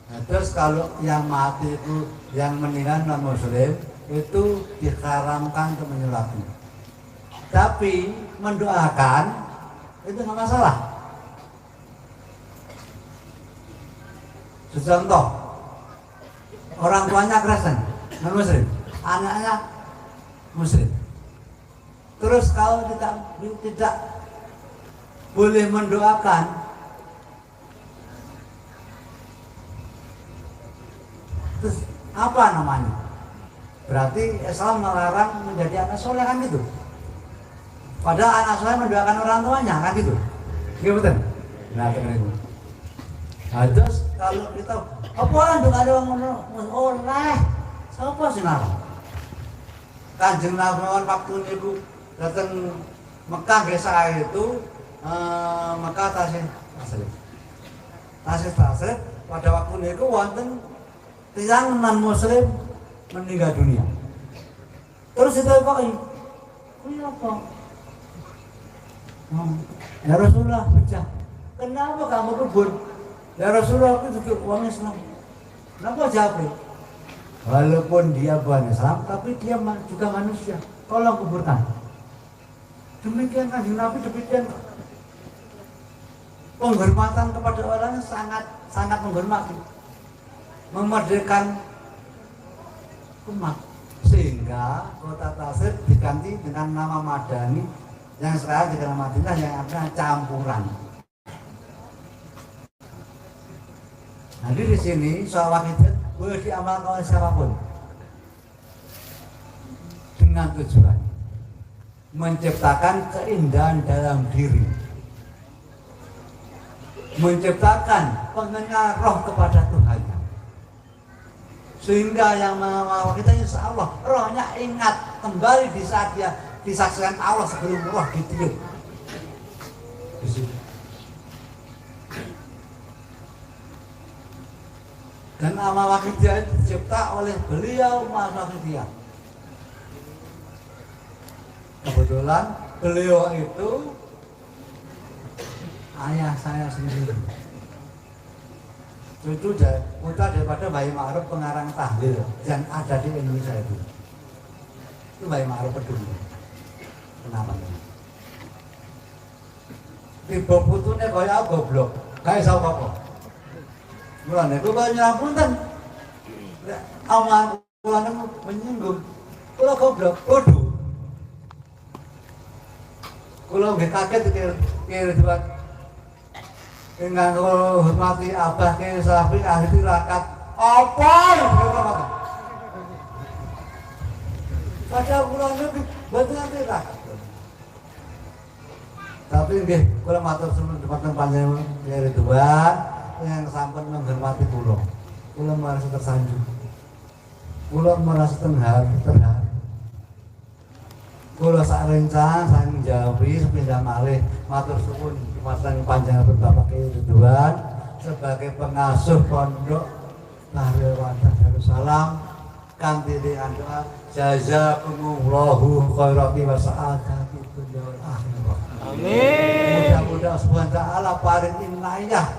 Nah, terus kalau yang mati itu yang meninggal non muslim itu diharamkan untuk menyolati. Tapi mendoakan itu nggak masalah. Contoh, orang tuanya Kristen, non muslim, anaknya muslim. Terus kalau tidak boleh mendoakan, terus apa namanya? Berarti Islam melarang menjadi anak soleh kan gitu. Padahal anak soleh mendoakan orang tuanya kan gitu. Iya betul. Nah itu. Nah terus kalau kita apa doa orang oleh siapa sih nara? Kanjeng Nabi waktu itu datang Mekah desa itu Mekah tasik pada waktu itu wonten tiyang non muslim meninggal dunia. Terus itu apa? Ini apa? Ya Rasulullah pecah. Kenapa kamu kubur? Ya Rasulullah aku juga orang Islam. Kenapa jawab? Walaupun dia bukan Islam, tapi dia juga manusia. Tolong kuburkan. Demikian Kanjeng Nabi, demikian penghormatan kepada orang sangat menghormati, memerdekakan umat, sehingga kota Tasir diganti dengan nama Madani yang sekarang dikenal Madinah, yang artinya campuran. Jadi di sini sholat itu boleh diamalkan oleh siapapun dengan tujuan menciptakan keindahan dalam diri, menciptakan pengenal roh kepada Tuhan, sehingga yang mengawal kita insya Allah rohnya ingat kembali di saat dia disaksikan Allah sebelum roh ditiup. Dan amal wakidah dicipta oleh beliau Maha Wakidah. Kebetulan beliau itu ayah saya sendiri, cucu putra daripada Bayi Ma'ruf pengarang tahlil yang ada di Indonesia itu Bayi Ma'ruf Peduli. Kenapa? Tiba putune kaya goblok, gak iso apa-apa. Mulane kula nyampunten. Aman kula menyinggung. Kula goblok, bodoh. Kula nggih kaget kira buat ingkang kula hormati Abah Kyai Safi ahli tirakat. Apa? Padahal kula niku mboten tirakat. Tapi nggih kula matur suwun dhumateng panjenengan Kyai Ridwan yang sampun menghormati kula. Kula merasa tersanjung. Kula merasa terharu. Kula sak rencang sang jawi sepindah malih matur suwun dhumateng panjenengan Bapak Kyai Ridwan sebagai pengasuh pondok Bahrul Wadah Darussalam kanthi doa jazakumullahu khairan wa sa'adati dunya wal akhirah. Amin. Mudah-mudahan Subhanahu wa taala paring inayah,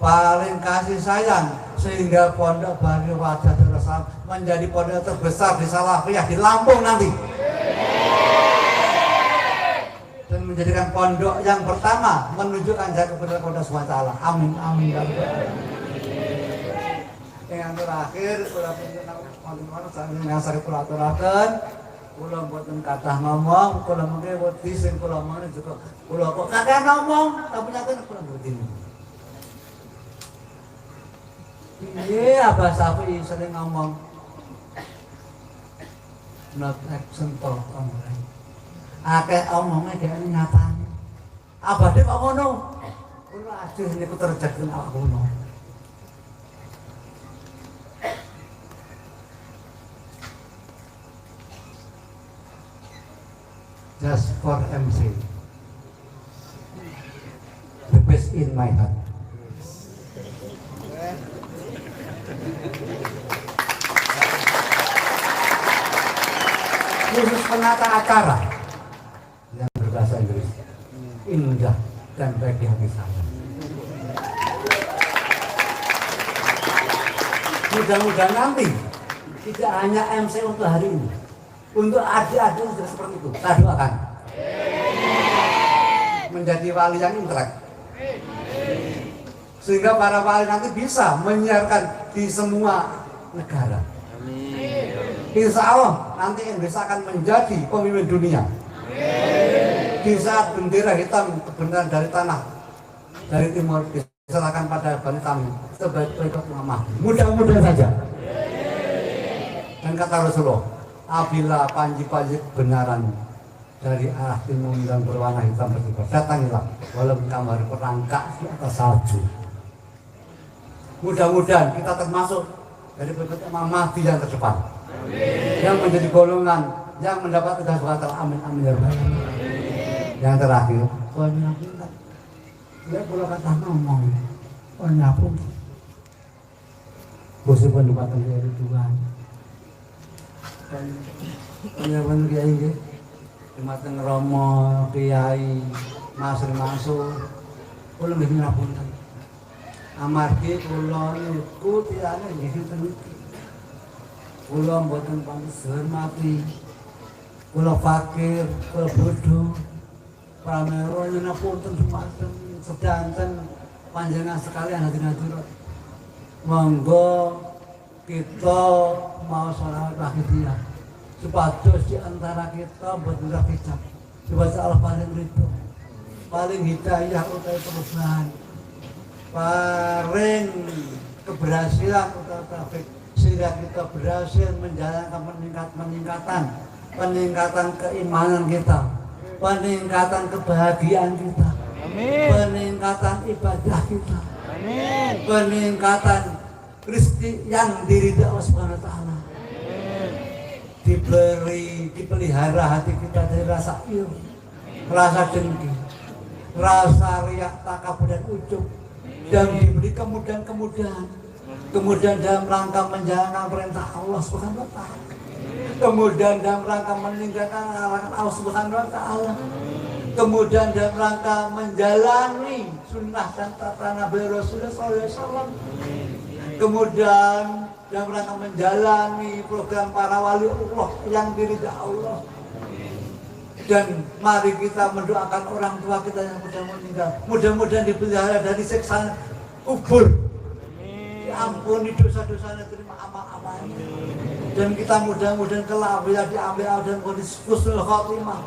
paling kasih sayang sehingga pondok Bahrul Wadah Darussalam menjadi pondok terbesar di Salafiyah di Lampung nanti, dan menjadikan pondok yang pertama menunjukkan jalan kepada Allah Subhanahu wa taala. Amin amin ya rabbal alamin. Yang terakhir kula pinten yang sakit kula aturaken, kula mboten kathah ngomong, kula mengke wedi sing kula omongane juga kula kok kakek ngomong, tapi nyatane kula mboten. Iya, Abah Safi sering ngomong not action talk online. Akeh omongnya dia nyatane. Abah dhewe kok ngono. Kula ajeng niku terjadi awak kula. Just for MC, the best in my heart. Khusus penata acara yang berbahasa Inggris, indah dan baik di hati saya. Mudah-mudahan nanti tidak hanya MC untuk hari ini, untuk adik-adik juga seperti itu. Saya doakan menjadi wali yang intelek, sehingga para wali nanti bisa menyiarkan di semua negara. Insya Allah nanti Indonesia akan menjadi pemimpin dunia. Di saat bendera hitam kebenaran dari tanah dari timur diserahkan pada Bani Tamim sebagai berikut Muhammad. Mudah-mudahan saja. Dan kata Rasulullah, apabila panji-panji kebenaran dari arah timur yang berwarna hitam berkibar, datangilah walaupun kamar perangkak di atas salju. Mudah-mudahan kita termasuk dari berikut Imam Mahdi yang terdepan, yang menjadi golongan yang mendapat tugas batal. Amin amin ya rabbal alamin. Yang terakhir, penyampaian dia pula kata ngomong penyapung bosnya pendapatan dari Tuhan dan penyampaian kiai ini Dumateng Romo Kiai Masri Masuk kula nggih nyuwun amargi kula niku tiyane nggih sinten iki kula mboten pantes hormati, kula fakir, kula bodoh, pramila nyuwun punten dumateng sedanten panjenengan sekalian hadirin. Monggo kita mau sholawat lahiriah supados di antara kita boten hijab dibaca Allah paling ridho paling hidayah utawi perubahan paling keberhasilan utawi taufik sehingga kita berhasil menjalankan peningkatan keimanan kita, peningkatan kebahagiaan kita, Amin. peningkatan ibadah kita, Amin. peningkatan rezeki yang diridhoi Allah Subhanahu wa taala. Dipelihara hati kita dari rasa iri, rasa dengki, rasa riak, takabur dan ujub, dan diberi kemudahan dalam rangka menjalankan perintah Allah Subhanahu wa taala, kemudian dalam rangka meninggalkan larangan Allah Subhanahu wa taala, kemudian dalam rangka menjalani sunnah dan tata Nabi Rasulullah SAW, kemudian dalam rangka menjalani program para wali Allah yang diridhoi Allah. Dan mari kita mendoakan orang tua kita yang sudah meninggal, mudah-mudahan dipelihara dari siksa kubur, diampuni dosa-dosanya, terima amal-amalnya, dan kita mudah-mudahan kelak bila diambil dan kondisi husnul khotimah,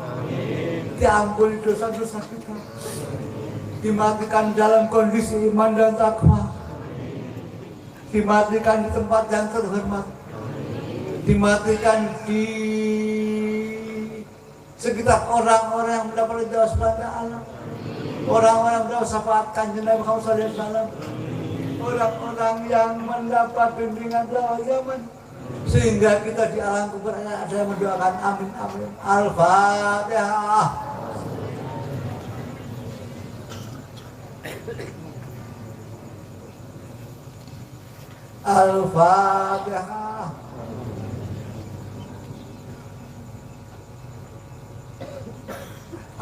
diampuni dosa-dosa kita, dimatikan dalam kondisi iman dan takwa, dimatikan di tempat yang terhormat, dimatikan di sekitar orang-orang yang mendapat ridha Allah, orang-orang yang mendapat syafaat Kanjeng Nabi Muhammad SAW, orang-orang yang mendapat bimbingan dakwah zaman, sehingga kita di alam kubur ada yang mendoakan amin amin. Al-Fatihah. Al-Fatihah.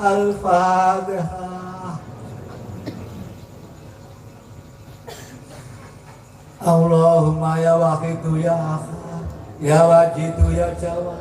Al-Fatihah. Allahumma ya wahidu ya ahad, ya wajidu ya jawad,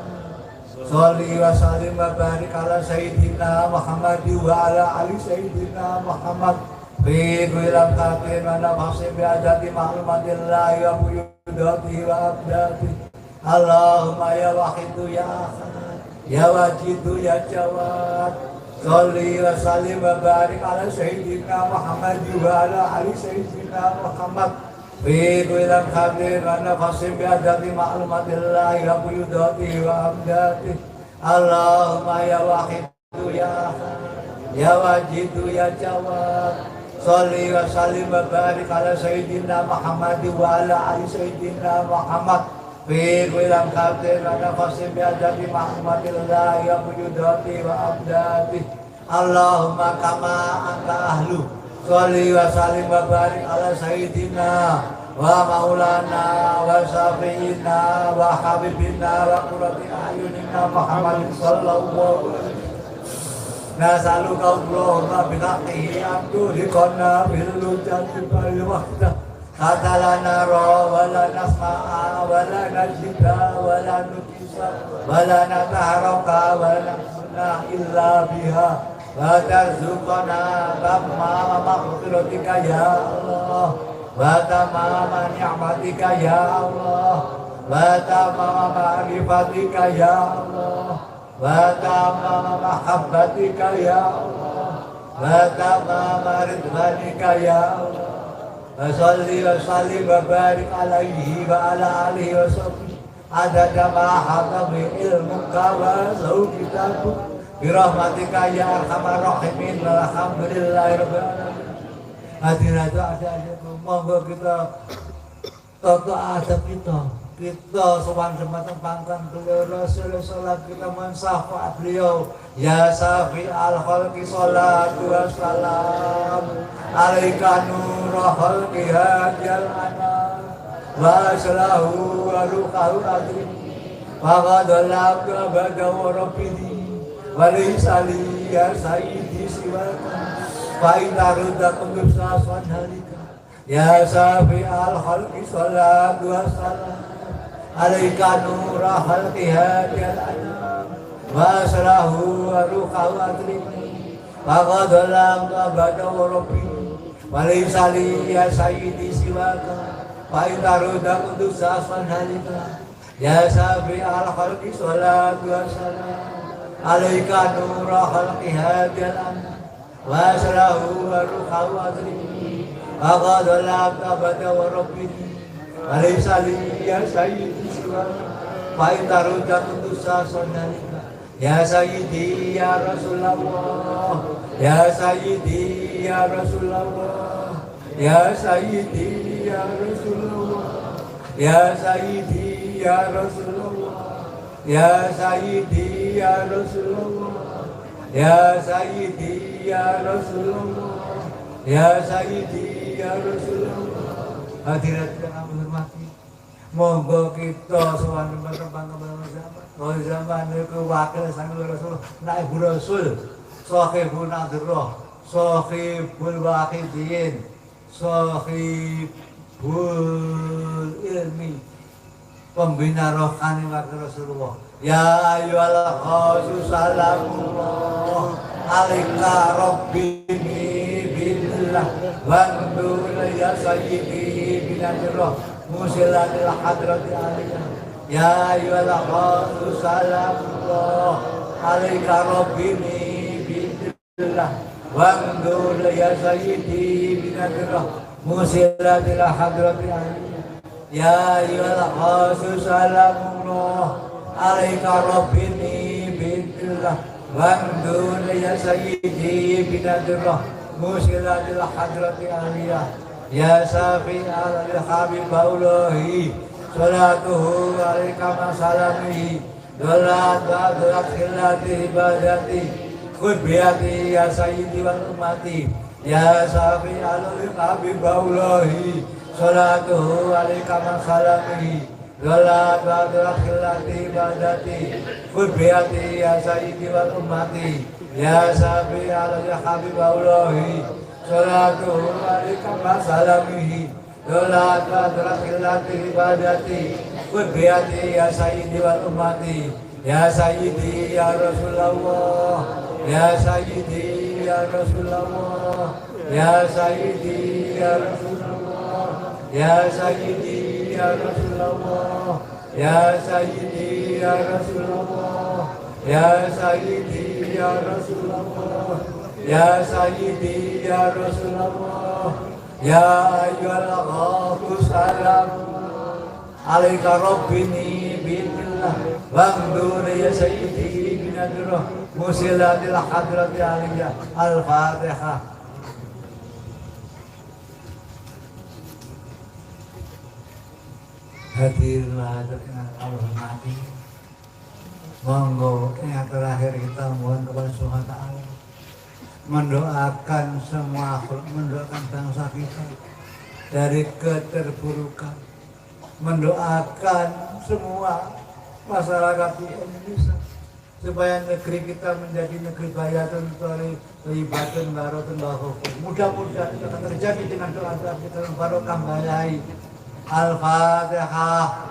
sholli wa sallim wa barik ala sayyidina Muhammad wa ala ali sayyidina Muhammad fi kuilam katin wa nafsim bi adati ma'lumatillahi wa buyudati wa abdati. Allahumma ya wahidu ya ahad, ya wajidu ya jawad, sholli wa sallim wa barik ala sayyidina Muhammad wa ala ali sayyidina Muhammad fi kuilam katin wa nafsim bi adati ma'lumatillahi wa buyudati wa abdati. Allahumma ya wahidu ya ahad, ya wajidu ya jawad, sholli wa sallim wa barik ala sayyidina Muhammad wa ala ali sayyidina Muhammad fi kuilam katin wa nafsim bi adati ma'lumatillahi wa buyudati wa abdati. Allahumma kama anta ahlu, sholli wa sallim wa barik ala sayyidina wa maulana wa syafi'ina wa habibina wa qurrati a'yunina Muhammadin sallallahu alaihi wasallam. Nas'aluka Allahumma bihaqqihi an tuhliqana bil lujati wal wahdah hatta la nara wa la nasma'a wa la najida wa la nukisa wa la nataharaka wa la naqsuna illa biha wa tarzuqana tamama maghfiratika ya Allah, wa tamama ni'matika ya Allah, wa tamama ma'rifatika ya Allah, wa tamama mahabbatika ya Allah, wa tamama ridwanika ya Allah. Wa sholli wa sallim wa barik alaihi wa ala alihi wa sahbihi adada ma hata bi ilmuka wa zawjitaku birahmatika ya arhamar rahimin. Alhamdulillahirabbil alamin. Hadirin ada monggo kita toto adab kita sowan jembatan pangkang beliau Rasulullah sallallahu kita mensyafaat beliau ya safi al khalqi sholatu wassalam alaika nurul khalqi hadiyal anam wa salahu wa ruqahu adrim wa qadalaka badaw rabbini wa lisali ya sayyidi siwaka fa intarudakum bisaswan halika ya safi al khalqi sholatu wassalam alaika nurul khalqi hadiyal anam wa salahu wa ruqahu adrim faqad lam abada wa rabbi walaysa li ya sayyidi siwaka fa intaruda kudus asman halika ya sabi al khalqi salatu wassalam alaika nura khalqi hadil anak wa salahu wa ruhahu adri faqad lam abada wa rabbi walaysa li ya sayyidi siwaka fa intaruda kudus asman halika ya sayyidi ya Rasulullah ya sayyidi ya Rasulullah ya sayyidi ya Rasulullah ya sayyidi ya Rasulullah ya sayyidi ya Rasulullah ya sayyidi ya Rasulullah ya sayyidi ya Rasulullah. Hadirat yang kami hormati, monggo kita sowan terbang kepada zaman. Oh zaman itu wakil sang Rasul, naib Rasul, sahibul nadroh, sahibul waqidin, sahibul ilmi, pembina rohani wakil Rasulullah. Ya ayyuhal khasus salamullah, alika rabbini billah, wandu ya sayyidi binadroh, musilatil hadrati aliyah. Ya ayyuhal khasus salamullah, alaika rabbini billah, wandur ya sayyidi binadroh, musilatil hadrati aliyah. Ya ayyuhal khasus salamullah, alaika rabbini billah, wandur ya sayyidi binadroh, musilatil hadrati aliyah. Ya safi al-habib baulahi salatuhu alaika masalamihi dolat wa dolat khilati ibadati khudbiyati ya sayyidi wal umati. Ya safi al-habib baulahi salatuhu alaika masalamihi dolat wa dolat khilati ibadati khudbiyati ya sayyidi wal umati. Ya safi al-habib baulahi salatuhu alaika masalamihi dolat wa dolat khilati ibadati khudbiyati ya sayyidi wal umati. Ya sayyidi ya Rasulullah, ya sayyidi ya Rasulullah, ya sayyidi ya Rasulullah, ya sayyidi ya Rasulullah, ya sayyidi ya Rasulullah, ya sayyidi ya Rasulullah, ya sayyidi ya Rasulullah. Ya ayyuhal khasus salamullah, alaika rabbini billah, wandur ya sayyidi binadroh, musilatil hadrati aliyah. Al-Fatihah. Hadirlah dengan Allah mati. Monggo yang terakhir kita mohon kepada Subhanahu wa ta'ala mendoakan semua makhluk, mendoakan bangsa kita dari keterburukan, mendoakan semua masyarakat di Indonesia supaya negeri kita menjadi negeri bayatun thayyibatun barakatun barakatuh. Mudah-mudahan itu akan terjadi dengan doa-doa kita yang barokah balai. Al-Fatihah.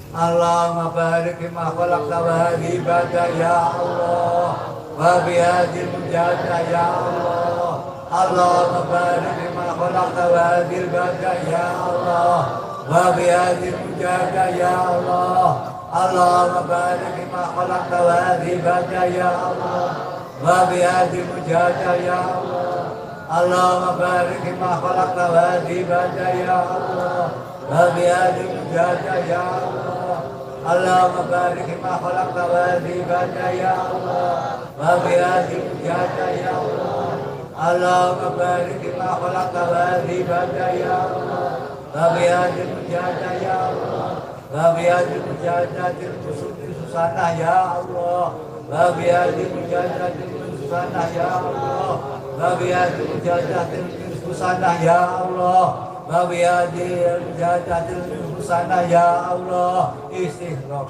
Allahumma barik ma khalaqta wa hadhihi bada ya Allah wa bihadhil mujahada ya Allah. Allahumma barik ma khalaqta wa hadhihi bada ya Allah wa bihadhil mujahada ya Allah. Allahumma barik ma khalaqta wa hadhihi bada ya Allah wa bihadhil mujahada ya Allah. Allahumma barik ma khalaqta wa hadhihi bada ya Allah wa bihadhil mujahada ya Allah. Allahumma barik ma khalaqta wa hadhihi bada ya Allah wa bihadhil mujahada ya Allah. Allahumma barik ma khalaqta wa hadhihi bada ya Allah wa bihadhil mujahada ya Allah wa bihadhil mujahadatil susanah ya Allah wa bihadhil mujahadatil susanah ya Allah wa bihadhil mujahadatil susanah ya Allah wa bihadhil mujahadatil susanah ya Allah. Istighfar.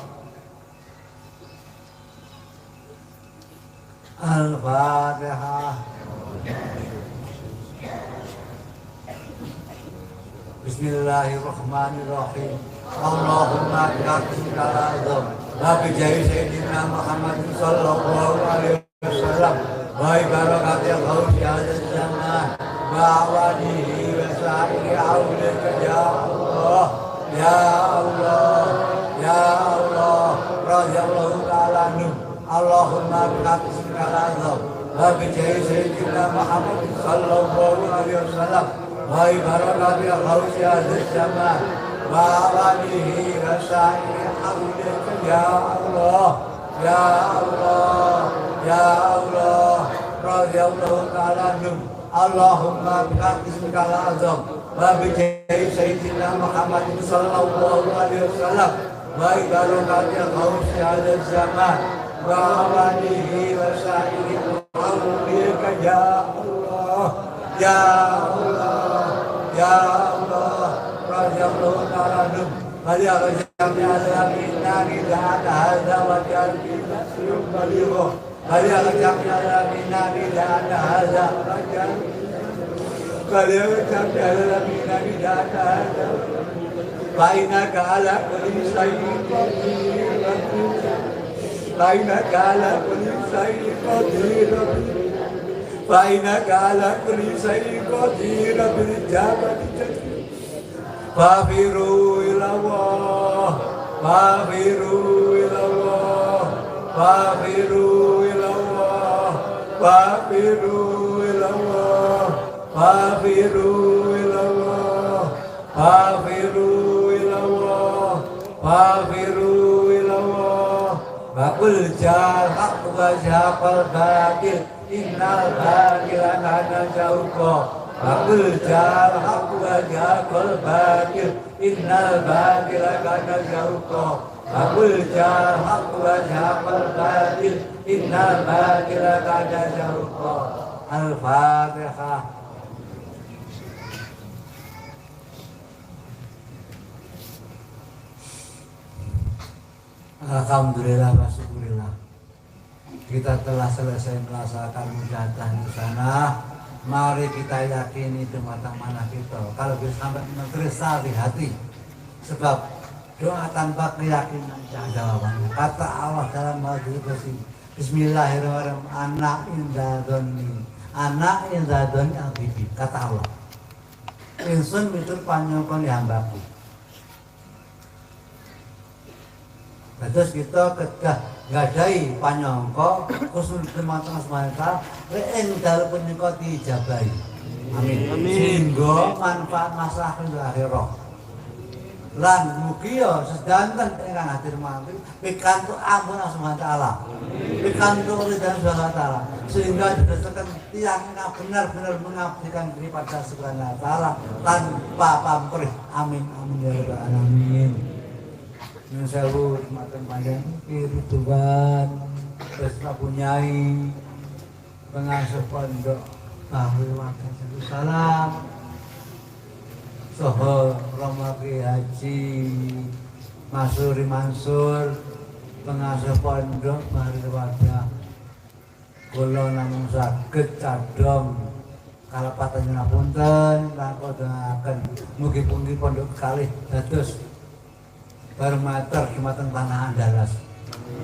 Al-Fatihah. Bismillahirrahmanirrahim. Allahumma lakal azam Nabi Jai Sayyidina Muhammad sallallahu alaihi wasallam wa barakati khawfi al-zaman wa awalihi wa sa'iri awlika ya Allah ya Allah ya Allah radhiyallahu ta'ala anhu Allahumma bi'atismika al-azam wa bijai Sayyidina Muhammad sallallahu alaihi wasallam wa barakati khawfi al-zaman wa awalihi wa sa'iri awlika ya Allah ya Allah ya Allah radhiyallahu ta'ala anhu Allahumma bi'atismika al-azam wa bijai Sayyidina Muhammad sallallahu alaihi wasallam wa barakati khawfi al-zaman wa awalihi wa sa'iri awlika ya Allah ya Allah ya Allah radhiyallahu ta'ala anhu balighah jami'a al-amina idza hadza wa jami'a balighah balighah jami'a al-amina idza hadza wa balighah jami'a al-amina idza hadza wa innaka ala kulli shay'in qadir wa innaka ala kulli shay'in qadir wa innaka ala kulli shay'in qadir bil ijabati Fafiru ilallah, fafiru ilallah, fafiru ilallah, fafiru ilallah, fafiru ilallah, fafiru ilallah, fafiru ilallah. Bakul jarak wajhal batil, innal batila kana jauqa. Bakul jarak wajhal batil, innal batila kana jauqa. Bakul jarak wajhal batil, innal batila kana jauqa. Al-Fatihah. Alhamdulillah wa syukurillah. Kita telah selesai melaksanakan mujahdah di sana. Mari kita yakini di mata-mata kita. Kalau bisa sampai menerisa di hati. Sebab doa tanpa keyakinan tidak jawabannya. Kata Allah dalam hadis qudsi, Bismillahirrahmanirrahim. Anak inda doni al-bibi. Kata Allah. Insun mitur panyongkon hambaku. Terus kita kedah gadai panyongko khusus teman-teman semuanya ing dalem punika dijabahi. Amin. Sehingga manfaat masalah akhirah. Lan mugi ya sedanten ingkang hadir mangke pikantuk ampun Allah Subhanahu wa taala. Pikantuk ridha Allah taala sehingga didasarkan tiyang ingkang benar-benar mengabdikan diri pada Subhanahu wa taala tanpa pamrih. Amin amin ya rabbal alamin. Nyun sewu matur panjang kiri Tuhan terus Nyai pengasuh pondok Bahwi Wakil Salam Soho Romo Ki Haji Masuri Mansur pengasuh pondok Bahwi Wadah kula namung saged cadhong kalapatan nyunapunten lan kodhaken mugi-mugi pondok kalih dados barometer Jumatan Tanah Andalas.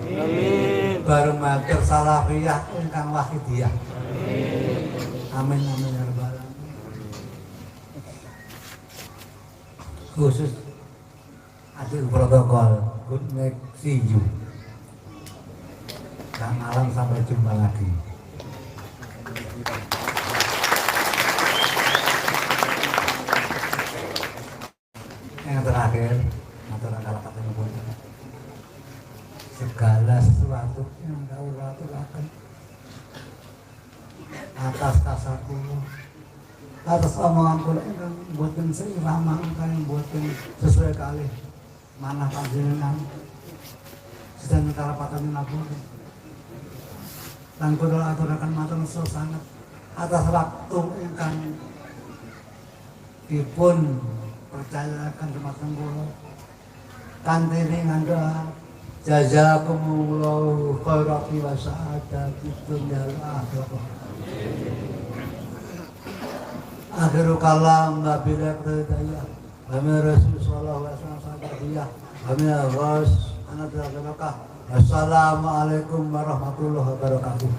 Amin. Barometer salafiyah ingkang wahidiyah. Amin amin ya rabbal alamin. Khusus adik protokol good night see you. Kang Alam sampai jumpa lagi. Yang terakhir segala sesuatu yang kau lakukan atas kasarku atas omongan kula ingkang boten seirama ingkang boten sesuai kalih manah panjenengan sedang kalapatan ngapunten lan kula aturaken matur nuwun sanget atas waktu ingkang dipun percayakan dumateng kula kanthi ngandha jazakumullahu khairan wa sa'adati dunya wal akhirah. Akhirul kalam nabiyya pradaya. Kami Rasul sallallahu alaihi wasallam. Kami Ras hasanah wa barakah. Assalamualaikum warahmatullahi wabarakatuh.